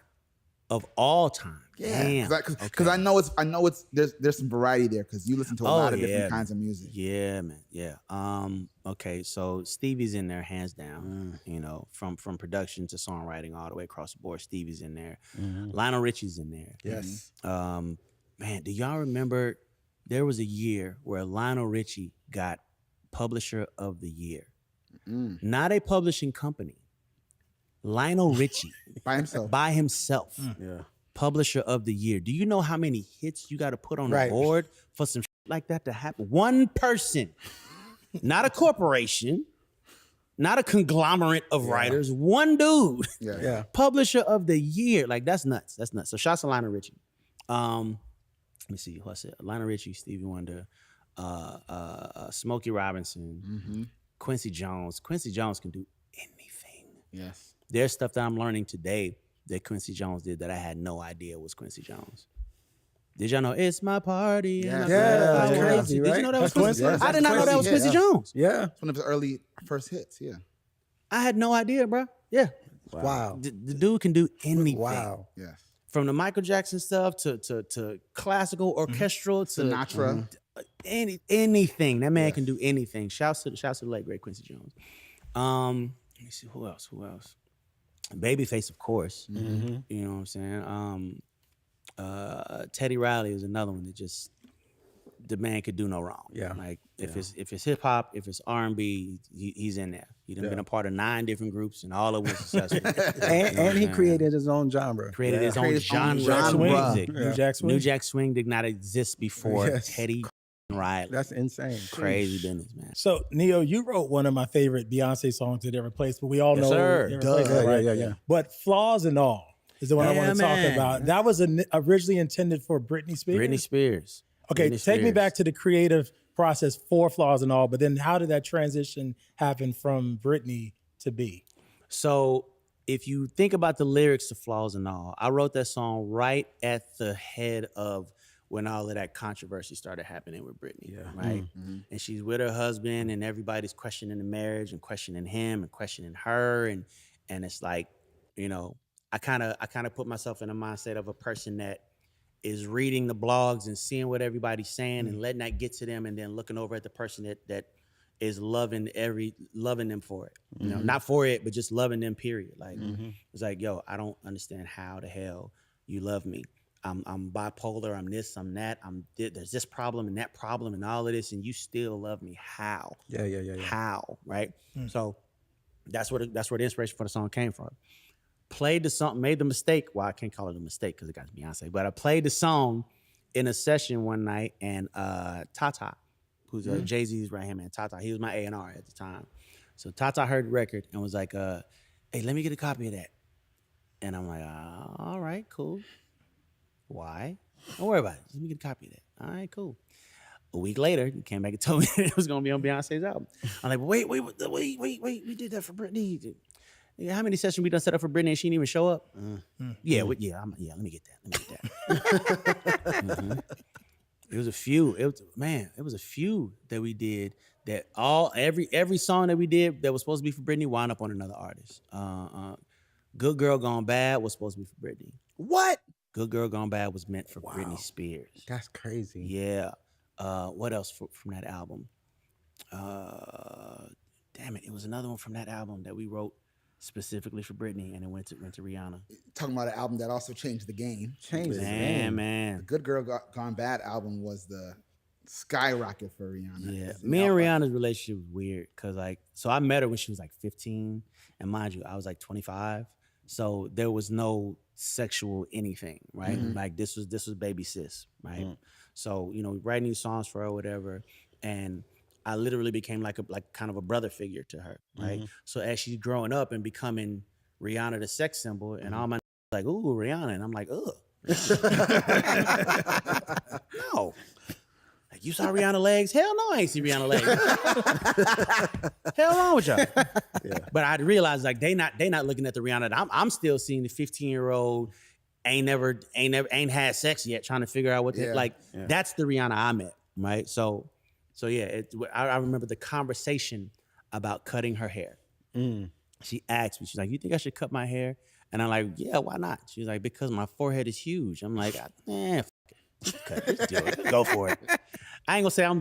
S1: Of all time.
S4: Yeah, because I know it's there's some variety there because you listen to a lot of different kinds of music.
S1: Yeah, man. Yeah. Okay, so Stevie's in there hands down. You know, from production to songwriting all the way across the board. Stevie's in there. Lionel Richie's in there.
S5: Yes.
S1: Man, do y'all remember there was a year where Lionel Richie got Publisher of the Year? Not a publishing company. Lionel Richie. By himself.
S5: Yeah.
S1: Publisher of the Year. Do you know how many hits you got to put on the board for some like that to happen? One person, not a corporation, not a conglomerate of writers, one dude.
S5: Yeah.
S1: Publisher of the Year. Like, that's nuts. That's nuts. So shouts to Lionel Richie. Let me see who I said. Lionel Richie, Stevie Wonder, Smokey Robinson, Quincy Jones. Quincy Jones can do anything.
S4: Yes.
S1: There's stuff that I'm learning today that Quincy Jones did that I had no idea was Quincy Jones. Did y'all know it's my party?
S4: Yeah,
S5: that's crazy, right?
S1: Did you know that was
S5: That's
S1: Quincy?
S5: Quincy.
S1: I did not know that was Quincy Jones.
S5: Yeah.
S4: It's one of his early first hits, yeah.
S1: I had no idea, bro. Yeah.
S5: Wow.
S1: The dude can do anything.
S5: Wow.
S4: Yes.
S1: From the Michael Jackson stuff to classical, orchestral, to
S4: Sinatra.
S1: Anything. That man can do anything. Shouts to the late great Quincy Jones. Let me see who else. Babyface, of course. You know what I'm saying? Teddy Riley is another one that just the man could do no wrong.
S5: Yeah.
S1: Like if it's hip hop, if it's R&B, he's in there. He done been a part of 9 different groups and all of them successful.
S5: and he created his own genre.
S1: Created his own genre of music. New Jack Swing did not exist before Teddy Riley.
S5: That's insane.
S1: Crazy business, man.
S6: So, Neo, you wrote one of my favorite Beyonce songs that ever placed, but we all know
S5: Duh.
S6: right?
S5: Yeah.
S6: But Flaws and All is the one I want to talk about. That was originally intended for Britney Spears.
S1: Britney Spears.
S6: Okay,
S1: Britney
S6: take me
S1: Spears.
S6: back to the creative process for Flaws and All, but then how did that transition happen from Britney to B?
S1: So if you think about the lyrics to Flaws and All, I wrote that song right at the head of when all of that controversy started happening with Britney, right? And she's with her husband and everybody's questioning the marriage and questioning him and questioning her. And it's like, you know, I kind of put myself in a mindset of a person that is reading the blogs and seeing what everybody's saying and letting that get to them, and then looking over at the person that is loving them for it. You know, not for it, but just loving them, period. Like, it's like, yo, I don't understand how the hell you love me. I'm bipolar, I'm this, I'm that, there's this problem and that problem and all of this, and you still love me. How?
S5: Yeah.
S1: How, right? So that's where the inspiration for the song came from. Played the song, made the mistake. Well, I can't call it a mistake because it got Beyonce, but I played the song in a session one night, and Tata, who's Jay-Z's right hand man, Tata, he was my A&R at the time. So Tata heard the record and was like, hey, let me get a copy of that. And I'm like, all right, cool. Why? Don't worry about it. Let me get a copy of that. All right, cool. A week later, he came back and told me it was going to be on Beyonce's album. I'm like, wait, we did that for Britney. How many sessions we done set up for Britney and she didn't even show up? Yeah, let me get that. It was a few. It was a few that we did that every song that we did that was supposed to be for Britney wound up on another artist. Good Girl Gone Bad was supposed to be for Britney.
S4: What?
S1: Good Girl Gone Bad was meant for Britney Spears.
S5: That's crazy.
S1: Yeah. What else from that album? Damn it. It was another one from that album that we wrote specifically for Britney, and it went to Rihanna.
S4: Talking about an album that also changed the game.
S1: Man.
S4: The Good Girl Gone Bad album was the skyrocket for Rihanna.
S1: Yeah. Me and Rihanna's relationship was weird because, like, so I met her when she was like 15, and mind you, I was like 25. So there was no sexual anything, right? Like this was baby sis, right? So, you know, writing these songs for her or whatever, and I literally became like kind of a brother figure to her, right? So as she's growing up and becoming Rihanna the sex symbol, and all my like, ooh, Rihanna, and I'm like, ugh. No. Like, you saw Rihanna legs? Hell no, I ain't see Rihanna legs. Hell wrong with y'all? Yeah. But I realized like they not looking at the Rihanna that I'm still seeing the 15-year-old ain't had sex yet, trying to figure out what that's the Rihanna I met, right? So yeah, I remember the conversation about cutting her hair. She asked me, she's like, you think I should cut my hair? And I'm like, yeah, why not? She's like, because my forehead is huge. I'm like, just do it. Go for it. I ain't gonna say I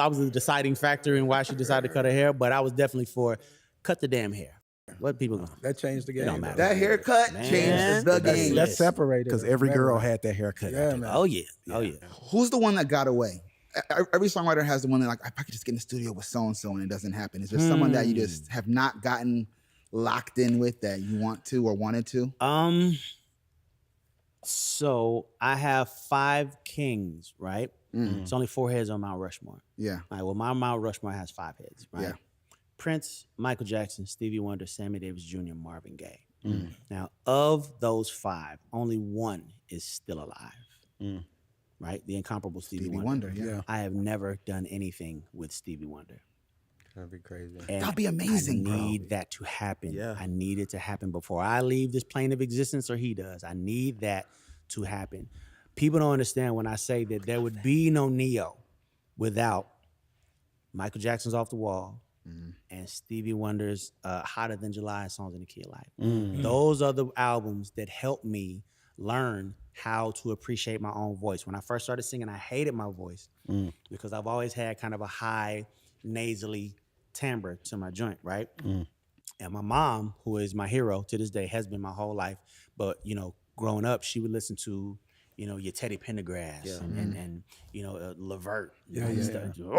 S1: was the deciding factor in why she decided to cut her hair, but I was definitely for cut the damn hair. What people gonna?
S5: That changed the game.
S1: It don't matter.
S4: That haircut changed the game.
S5: That's separated.
S7: Because every girl had that haircut.
S5: Yeah, man.
S1: Oh yeah.
S4: Who's the one that got away? Every songwriter has the one that like, if I could just get in the studio with so-and-so and it doesn't happen. Is there someone that you just have not gotten locked in with that you want to or wanted to?
S1: So I have 5 kings, right? It's only 4 heads on Mount Rushmore.
S4: Yeah.
S1: All right, well, my Mount Rushmore has 5 heads, right?
S4: Yeah.
S1: Prince, Michael Jackson, Stevie Wonder, Sammy Davis Jr., Marvin Gaye. Now, of those 5, only one is still alive, right? The incomparable Stevie Wonder.
S4: Yeah.
S1: I have never done anything with Stevie Wonder.
S5: That'd be crazy.
S1: And
S4: that'd be amazing,
S1: I need that to happen.
S7: Yeah.
S1: I need it to happen before I leave this plane of existence or he does. I need that to happen. People don't understand when I say that there would be no Neo without Michael Jackson's Off the Wall and Stevie Wonder's Hotter Than July, Songs in the Key of Life. Those are the albums that helped me learn how to appreciate my own voice. When I first started singing, I hated my voice because I've always had kind of a high, nasally timbre to my joint, right? And my mom, who is my hero to this day, has been my whole life. But, you know, growing up, she would listen to, you know, your Teddy Pendergrass and you know, Levert. That,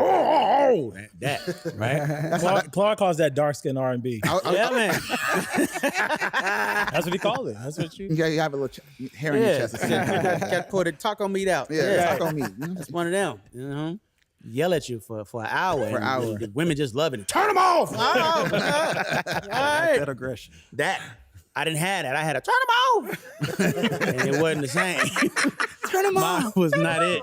S1: right?
S6: Clark calls that dark skin R&B.
S1: Yeah, man.
S6: That's what he called it. That's what you
S4: have a little hair in your chest.
S1: Can't put it, taco meat out.
S4: Yeah, taco meat.
S1: That's one of them. You know? Yell at you for an hour.
S4: For an hour.
S1: The women just love it. Turn them off. All right.
S7: That aggression.
S1: That. I didn't have that. I had a turn them off. And it wasn't the same.
S4: Turn them off.
S1: Mine was not it.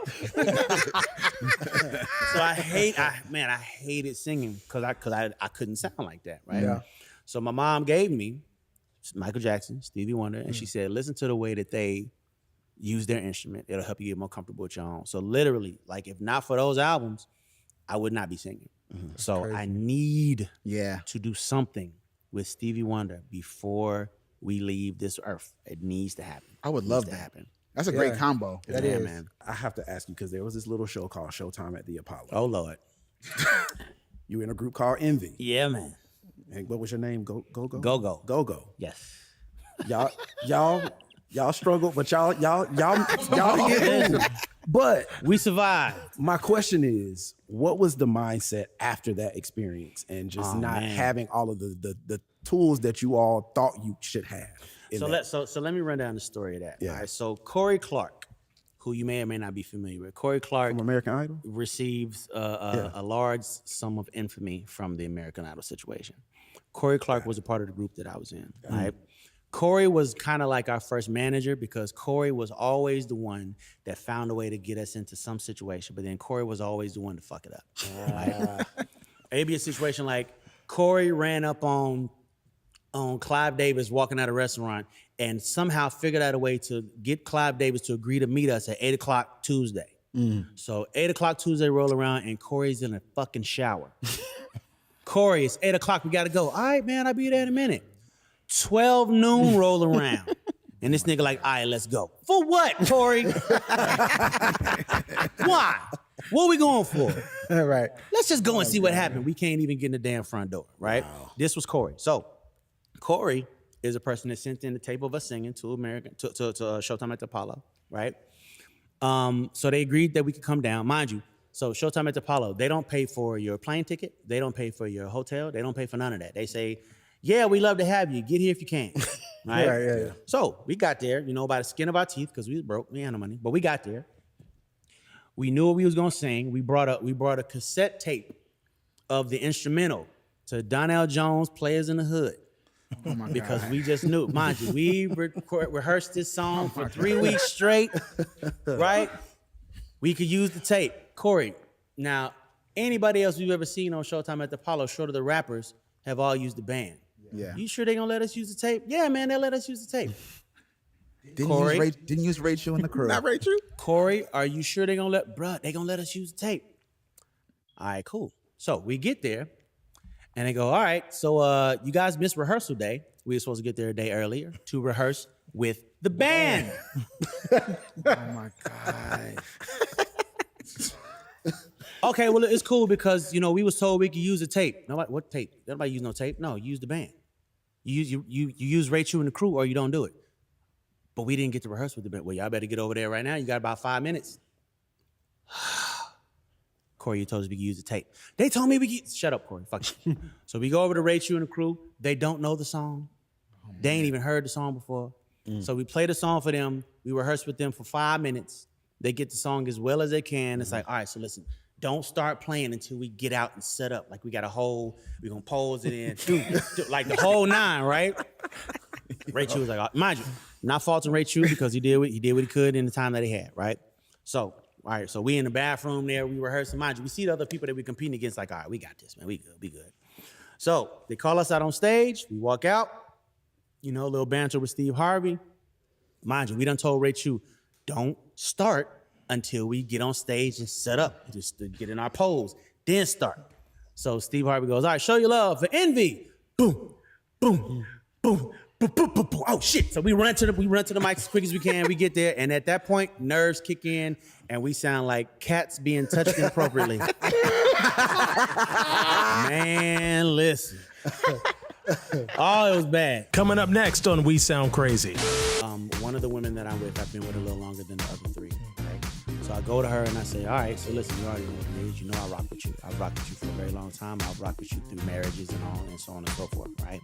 S1: So I hated singing because I couldn't sound like that, right?
S5: Yeah.
S1: So my mom gave me Michael Jackson, Stevie Wonder, and she said, listen to the way that they use their instrument. It'll help you get more comfortable with your own. So literally, like, if not for those albums, I would not be singing. So I need to do something with Stevie Wonder before we leave this earth. It needs to happen.
S4: I would love that.
S1: Happen.
S4: That's a great combo.
S5: That is.
S1: man.
S7: I have to ask you because there was this little show called Showtime at the Apollo.
S1: Oh Lord.
S7: You were in a group called Envy.
S1: Yeah, man.
S7: And what was your name? Go.
S1: Go. Yes.
S7: Y'all struggled, but y'all get through. But
S1: we survived.
S7: My question is, what was the mindset after that experience and just not having all of the tools that you all thought you should have?
S1: So let me run down the story of that.
S7: Yeah.
S1: All right. So Corey Clark, who you may or may not be familiar with, Corey Clark
S7: from American Idol
S1: receives a large sum of infamy from the American Idol situation. Corey Clark was a part of the group that I was in. Right. Corey was kind of like our first manager because Corey was always the one that found a way to get us into some situation, but then Corey was always the one to fuck it up. Right? It'd be a situation like Corey ran up on Clive Davis walking out of a restaurant and somehow figured out a way to get Clive Davis to agree to meet us at 8 o'clock Tuesday. So 8 o'clock Tuesday roll around and Corey's in a fucking shower. Corey, it's 8 o'clock, we gotta go. All right, man, I'll be there in a minute. 12 noon roll around. And this nigga like, all right, let's go. For what, Corey? Why? What are we going for?
S5: Right.
S1: Let's just go and see what happened. We can't even get in the damn front door, right? Wow. This was Corey. So Corey is a person that sent in the tape of us singing to Showtime at the Apollo, right? So they agreed that we could come down. Mind you, so Showtime at the Apollo, they don't pay for your plane ticket. They don't pay for your hotel. They don't pay for none of that. They say, yeah, we love to have you. Get here if you can. Right?
S5: Yeah.
S1: So we got there, by the skin of our teeth because we was broke. We had no money, but we got there. We knew what we was gonna sing. We brought a cassette tape of the instrumental to Donnell Jones' "Players in the Hood."
S4: Oh my
S1: because
S4: God.
S1: we just knew, mind you, we rehearsed this song for 3 weeks straight, right? We could use the tape. Corey, now anybody else we've ever seen on Showtime at the Apollo, short of the rappers, have all used the band.
S4: Yeah.
S1: You sure they gonna let us use the tape? Yeah, man, they'll let us use the tape.
S4: Didn't use Rachel in the crew.
S5: Not Rachel.
S1: Corey, are you sure they gonna let us use the tape? All right, cool. So we get there, and they go, all right, so you guys missed rehearsal day. We were supposed to get there a day earlier to rehearse with the band.
S4: Oh my God.
S1: Okay, well, it's cool because, we was told we could use the tape. Nobody, what tape? Nobody use no tape. No, use the band. You use Rachel and the crew or you don't do it. But we didn't get to rehearse with the band. Well, y'all better get over there right now. You got about 5 minutes. Corey, you told us we could use the tape. They told me we could. Shut up, Corey. Fuck you. So we go over to Rachel and the crew. They don't know the song. They ain't even heard the song before. So we play the song for them. We rehearse with them for 5 minutes. They get the song as well as they can. It's like, all right, so listen. Don't start playing until we get out and set up. Like we got we're gonna pose it in, like the whole 9, right? Rachel was like, mind you, not faulting Rachel because he did what he could in the time that he had, right? So, all right, so we in the bathroom there, we rehearsing. Mind you, we see the other people that we competing against, like, all right, we got this, man, we good. So they call us out on stage, we walk out, a little banter with Steve Harvey. Mind you, we done told Rachel, don't start until we get on stage and set up, just to get in our pose, then start. So Steve Harvey goes, all right, show your love for Envy. Boom, boom, boom, boom, boom, boom, boom. Oh shit! So we run to the mic as quick as we can. We get there, and at that point, nerves kick in, and we sound like cats being touched inappropriately. Man, listen. Oh, it was bad.
S8: Coming up next on We Sound Crazy.
S1: One of the women that I'm with, I've been with a little longer than the other 3. Right? So I go to her and I say, all right, so listen, you already know what it is. I rock with you. I've rocked with you for a very long time. I've rocked with you through marriages and all, and so on and so forth, right?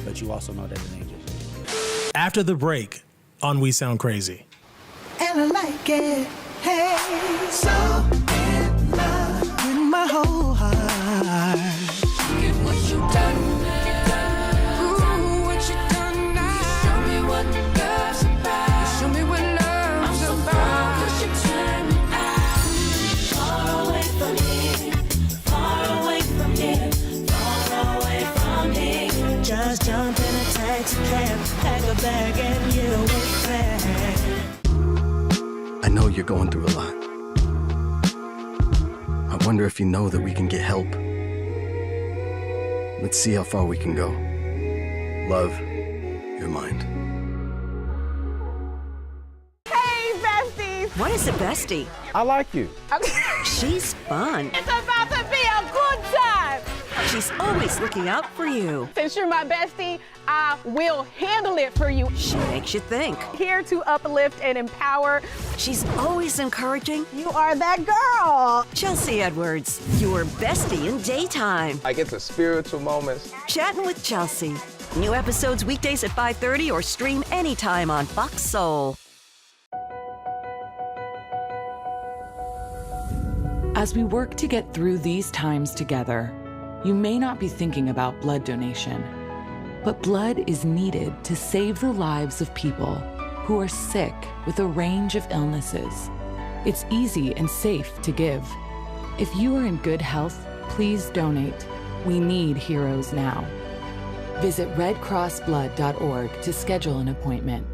S1: But you also know that it ain't just.
S8: After the break on We Sound Crazy.
S10: And I like it. Hey, so in love with my whole heart. Get what you done.
S9: Just jump in a taxi cab, pack a bag and you will back.
S21: I know you're going through a lot. I wonder if you know that we can get help. Let's see how far we can go. Love, your mind.
S11: Hey,
S3: What is a bestie?
S7: I like you.
S3: She's fun.
S13: It's about to be a good time.
S3: She's always looking out for you.
S11: Since you're my bestie, I will handle it for you.
S3: She makes you think.
S11: Here to uplift and empower.
S3: She's always encouraging.
S11: You are that girl.
S3: Chelsea Edwards, your bestie in daytime.
S20: I get the spiritual moments.
S3: Chatting with Chelsea. New episodes weekdays at 5:30 or stream anytime on Fox Soul.
S2: As we work to get through these times together, you may not be thinking about blood donation, but blood is needed to save the lives of people who are sick with a range of illnesses. It's easy and safe to give. If you are in good health, please donate. We need heroes now. Visit redcrossblood.org to schedule an appointment.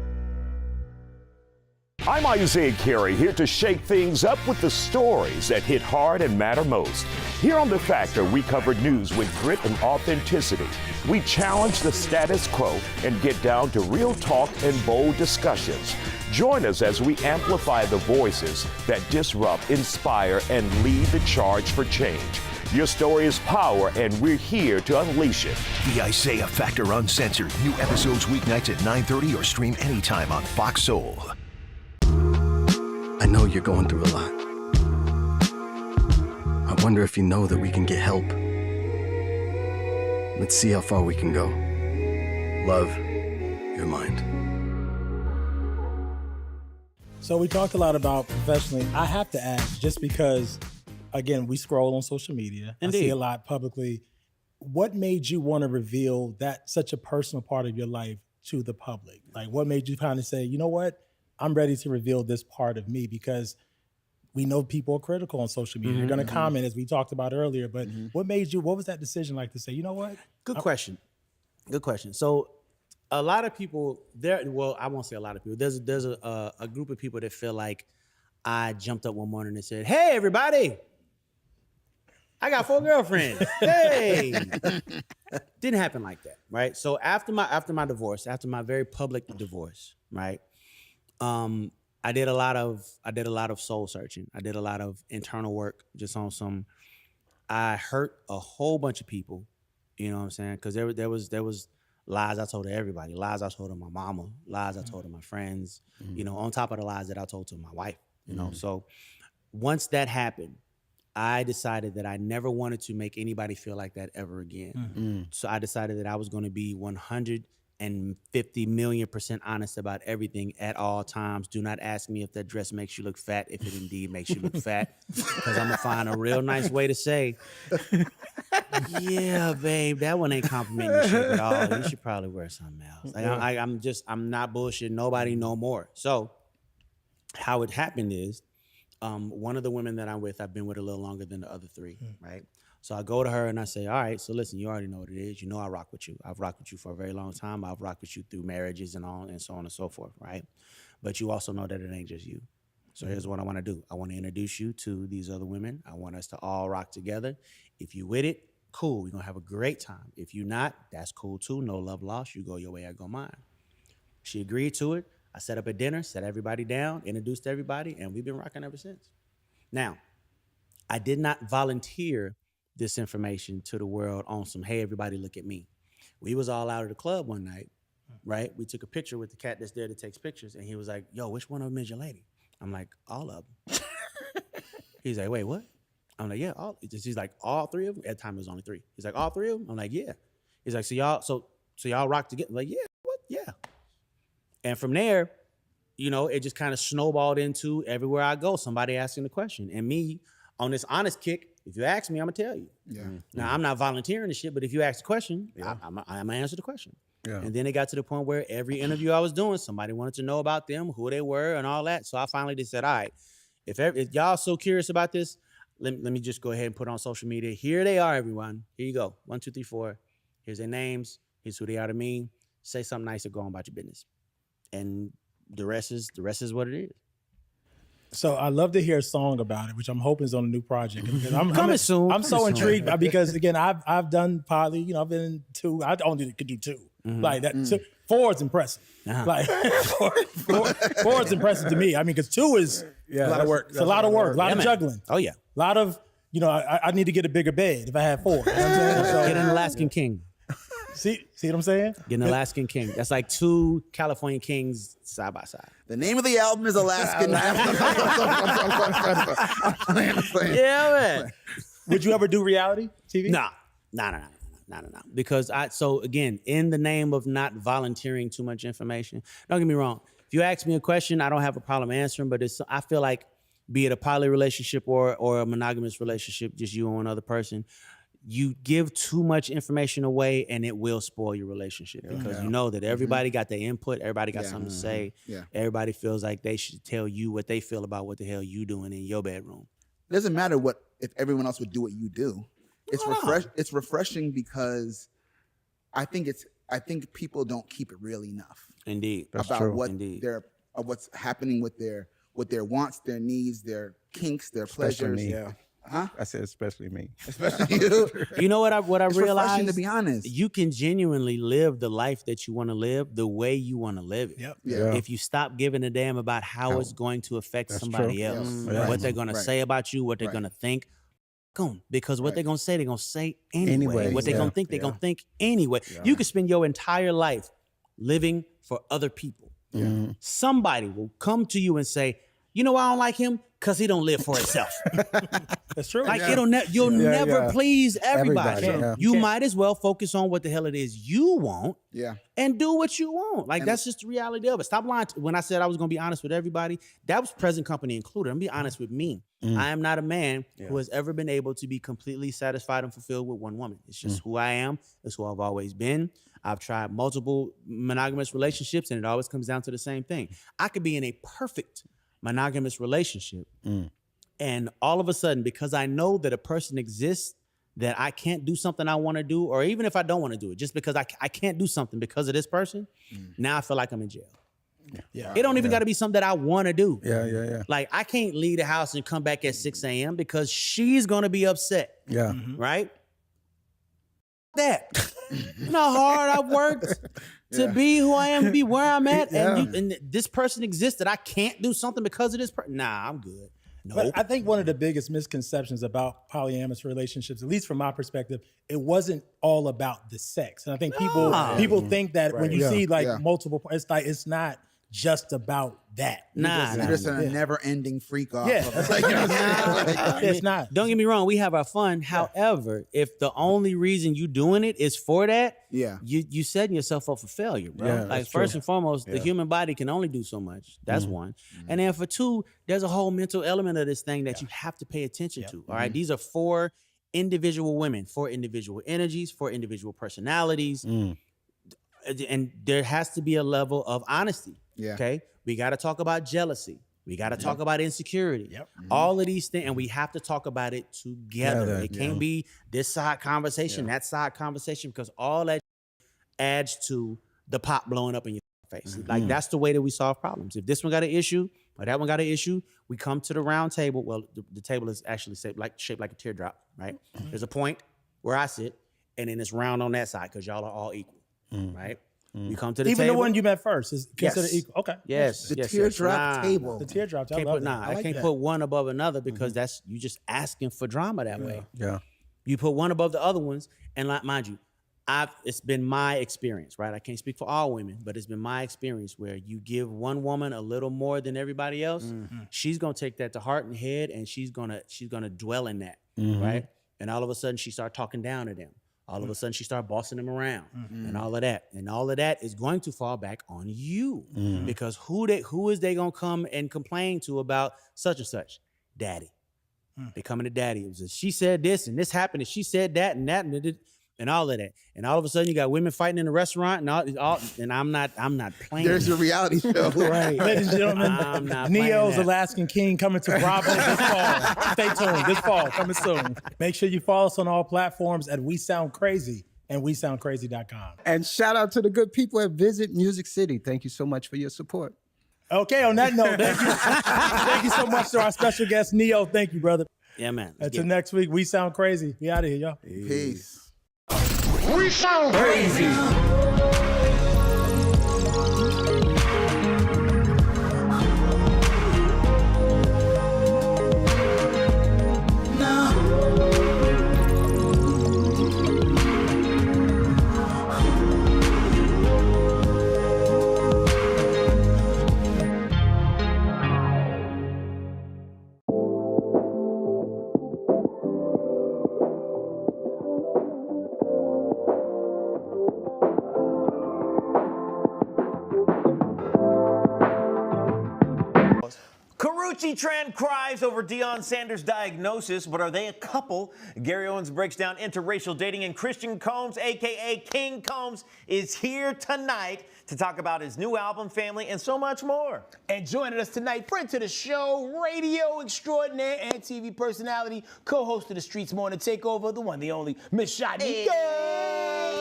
S22: I'm Isaiah Carey, here to shake things up with the stories that hit hard and matter most. Here on The Factor, we cover news with grit and authenticity. We challenge the status quo and get down to real talk and bold discussions. Join us as we amplify the voices that disrupt, inspire, and lead the charge for change. Your story is power, and we're here to unleash it.
S15: The Isaiah Factor Uncensored. New episodes weeknights at 9:30 or stream anytime on Fox Soul.
S21: I know you're going through a lot. I wonder if you know that we can get help. Let's see how far we can go. Love, your mind.
S6: So we talked a lot about professionally. I have to ask, just because, again, we scroll on social media.
S1: Indeed.
S6: I see a lot publicly. What made you want to reveal that such a personal part of your life to the public? Like, what made you kind of say, you know what? I'm ready to reveal this part of me, because we know people are critical on social media. They're going to comment, as we talked about earlier. But what was that decision like to say, you know what?
S1: Good question. So a lot of people well, I won't say a lot of people. There's a group of people that feel like I jumped up one morning and said, hey, everybody, I got 4 girlfriends. Hey. Didn't happen like that, right? So after my divorce, after my very public divorce, right? I did a lot of soul searching. I did a lot of internal work just on I hurt a whole bunch of people, you know what I'm saying? Because there was lies I told to everybody, lies I told to my mama, lies I told to my friends, you know, on top of the lies that I told to my wife, you know? So once that happened, I decided that I never wanted to make anybody feel like that ever again. So I decided that I was going to be 150 million% honest about everything at all times. Do not ask me if that dress makes you look fat, if it indeed makes you look fat, because I'm gonna find a real nice way to say, yeah, babe, that one ain't complimenting your shape at all. You should probably wear something else. Like, I'm not bullshitting nobody no more. So how it happened is, one of the women that I'm with, I've been with a little longer than the other 3, right? So I go to her and I say, all right, so listen, you already know what it is. You know I rock with you. I've rocked with you for a very long time. I've rocked with you through marriages and all, and so on and so forth, right? But you also know that it ain't just you. So here's what I want to do. I want to introduce you to these other women. I want us to all rock together. If you with it, cool. We're going to have a great time. If you not, that's cool too. No love lost. You go your way, I go mine. She agreed to it. I set up a dinner, set everybody down, introduced everybody, and we've been rocking ever since. Now, I did not volunteer this information to the world on some, hey, everybody look at me. We was all out at the club one night, right? We took a picture with the cat that's there that takes pictures, and he was like, yo, which one of them is your lady? I'm like, all of them. He's like, wait, what? I'm like, yeah, all. He's like, all 3 of them? At the time, it was only 3. He's like, all 3 of them? I'm like, yeah. He's like, so y'all rock together? I'm like, yeah, what? Yeah. And from there, you know, it just kind of snowballed into everywhere I go, somebody asking the question. And me, on this honest kick, if you ask me, I'm gonna tell you.
S4: Yeah.
S1: Now, I'm not volunteering the shit, but if you ask the question, I'm gonna answer the question.
S4: Yeah.
S1: And then it got to the point where every interview I was doing, somebody wanted to know about them, who they were, and all that. So I finally just said, all right, if y'all so curious about this, let me just go ahead and put it on social media. Here they are, everyone. Here you go. 1, 2, 3, 4. Here's their names. Here's who they are to me. Say something nice and go on about your business. And the rest is what it is.
S6: So I love to hear a song about it, which I'm hoping is on a new project. I'm
S1: coming soon.
S6: I'm so intrigued because, again, I've done probably, I've been in 2. I only could do 2 like that. So 4 is impressive. Like 4 is impressive to me. I mean, because 2 is
S5: Yeah,
S6: a lot of work. It's a lot of work, a lot of
S1: man.
S6: juggling.
S1: Oh yeah.
S6: A lot of, I need to get a bigger bed if I had 4. You know what I'm saying? So,
S1: Get an Alaskan king.
S6: see what I'm saying?
S1: Get an Alaskan king. That's like 2 California kings side by side.
S4: The name of the album is Alaskan.
S1: Yeah, man.
S6: Would you ever do reality TV?
S1: No. Because so again, in the name of not volunteering too much information, don't get me wrong. If you ask me a question, I don't have a problem answering, but I feel like, be it a poly relationship or a monogamous relationship, just you and another person, you give too much information away and it will spoil your relationship because you know that everybody got their input, everybody got something to say.
S4: Yeah.
S1: Everybody feels like they should tell you what they feel about what the hell you doing in your bedroom.
S4: It doesn't matter if everyone else would do what you do. It's refreshing because I think people don't keep it real enough.
S1: Indeed.
S4: About what's happening with their wants, their needs, their kinks, their pleasures.
S5: Me.
S4: Yeah. Huh?
S5: I said especially me.
S4: Especially you.
S1: You know what I
S4: It's
S1: realized?
S4: refreshing, to be honest.
S1: You can genuinely live the life that you want to live the way you want to live it.
S6: Yep.
S4: Yeah.
S1: If you stop giving a damn about how it's going to affect somebody
S5: true.
S1: else,
S4: Yes.
S1: what they're going to say about you, what they're going to think. Because what they're going to say anyway. What they're going to think, they're going to think anyway. Yeah. You could spend your entire life living for other people.
S5: Yeah.
S1: Somebody will come to you and say, you know why I don't like him? Because he don't live for himself.
S6: That's true.
S1: Like you'll never please everybody. You might as well focus on what the hell it is you want and do what you want. Like that's just the reality of it. Stop lying. When I said I was going to be honest with everybody, that was present company included. I'm going to be honest with me. I am not a man who has ever been able to be completely satisfied and fulfilled with one woman. It's just who I am. It's who I've always been. I've tried multiple monogamous relationships and it always comes down to the same thing. I could be in a perfect monogamous relationship and all of a sudden, because I know that a person exists that I can't do something I want to do, or even if I don't want to do it, just because I can't do something because of this person, now I feel like I'm in jail.
S6: Yeah.
S1: It don't even got to be something that I want to do.
S5: Yeah.
S1: Like I can't leave the house and come back at 6 a.m. because she's going to be upset.
S5: Yeah.
S1: Right? That. You know how hard I've worked to be who I am, to be where I'm at, and this person exists that I can't do something because of this person. Nah, I'm good. No.
S6: But I think one of the biggest misconceptions about polyamorous relationships, at least from my perspective, it wasn't all about the sex. And I think people think that when you see multiple, it's not just about that.
S1: Nah,
S4: You're just a never-ending freak off.
S6: Yeah. It's not.
S1: Don't get me wrong, we have our fun. However, if the only reason you doing it is for that, you setting yourself up for failure, bro.
S5: Yeah,
S1: like first and foremost, the human body can only do so much. That's one. And then for 2, there's a whole mental element of this thing that you have to pay attention to. All right. These are 4 individual women, 4 individual energies, 4 individual personalities. And there has to be a level of honesty. Okay. We got to talk about jealousy. We got to talk about insecurity. All of these things, and we have to talk about it together. It can't be this side conversation, that side conversation, because all that adds to the pot blowing up in your face. Like that's the way that we solve problems. If this one got an issue or that one got an issue, we come to the round table. Well, the table is actually shaped like a teardrop, right? There's a point where I sit, and then it's round on that side because y'all are all equal, right? You come to the table.
S6: Even the one you met first is considered equal. Okay.
S1: Yes.
S4: The teardrop table.
S6: The teardrop
S1: table.
S6: I
S1: can't put one above another because that's you just asking for drama that way.
S5: Yeah.
S1: You put one above the other ones, and like mind you, it's been my experience, right? I can't speak for all women, but it's been my experience where you give one woman a little more than everybody else, she's gonna take that to heart and head, and she's gonna dwell in that, right? And all of a sudden she start talking down to them. All of a sudden, she started bossing them around and all of that. And all of that is going to fall back on you because who is they going to come and complain to about such and such? Daddy. They coming to daddy. It was she said this and this happened and she said that and that and all of that. And all of a sudden, you got women fighting in the restaurant and all and I'm not playing.
S4: There's your reality show.
S6: Right. Ladies and gentlemen,
S1: I'm not
S6: Neo's Alaskan King coming to Bravo this fall. Stay tuned. This fall, coming soon. Make sure you follow us on all platforms at We Sound Crazy and WeSoundCrazy.com.
S5: And shout out to the good people at Visit Music City. Thank you so much for your support.
S6: Okay, on that note, thank you. Thank you so much to our special guest, Neo. Thank you, brother.
S1: Yeah, man.
S6: Until next week, We Sound Crazy. We out of here, y'all.
S4: Peace.
S22: We sound crazy.
S12: Tran cries over Deion Sanders' diagnosis, but are they a couple? Gary Owens breaks down interracial dating, and Christian Combs, a.k.a. King Combs, is here tonight to talk about his new album, Family, and so much more.
S14: And joining us tonight, friend to the show, radio extraordinaire and TV personality, co-host of the Streets Morning Takeover, the one, the only, Miss Shadi.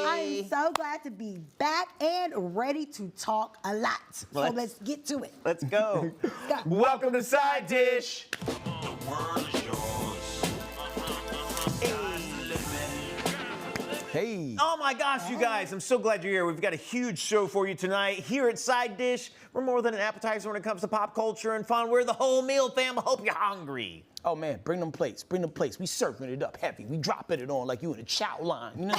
S23: I'm so glad to be back and ready to talk a lot. So let's get to it.
S12: Let's go. Welcome to Side Dish.
S14: Hey.
S12: Oh my gosh, you guys, I'm so glad you're here. We've got a huge show for you tonight. Here at Side Dish, we're more than an appetizer when it comes to pop culture and fun. We're the whole meal, fam. I hope you're hungry.
S14: Oh man, bring them plates, bring them plates. We serving it up heavy. We dropping it on like you in a chow line. You know?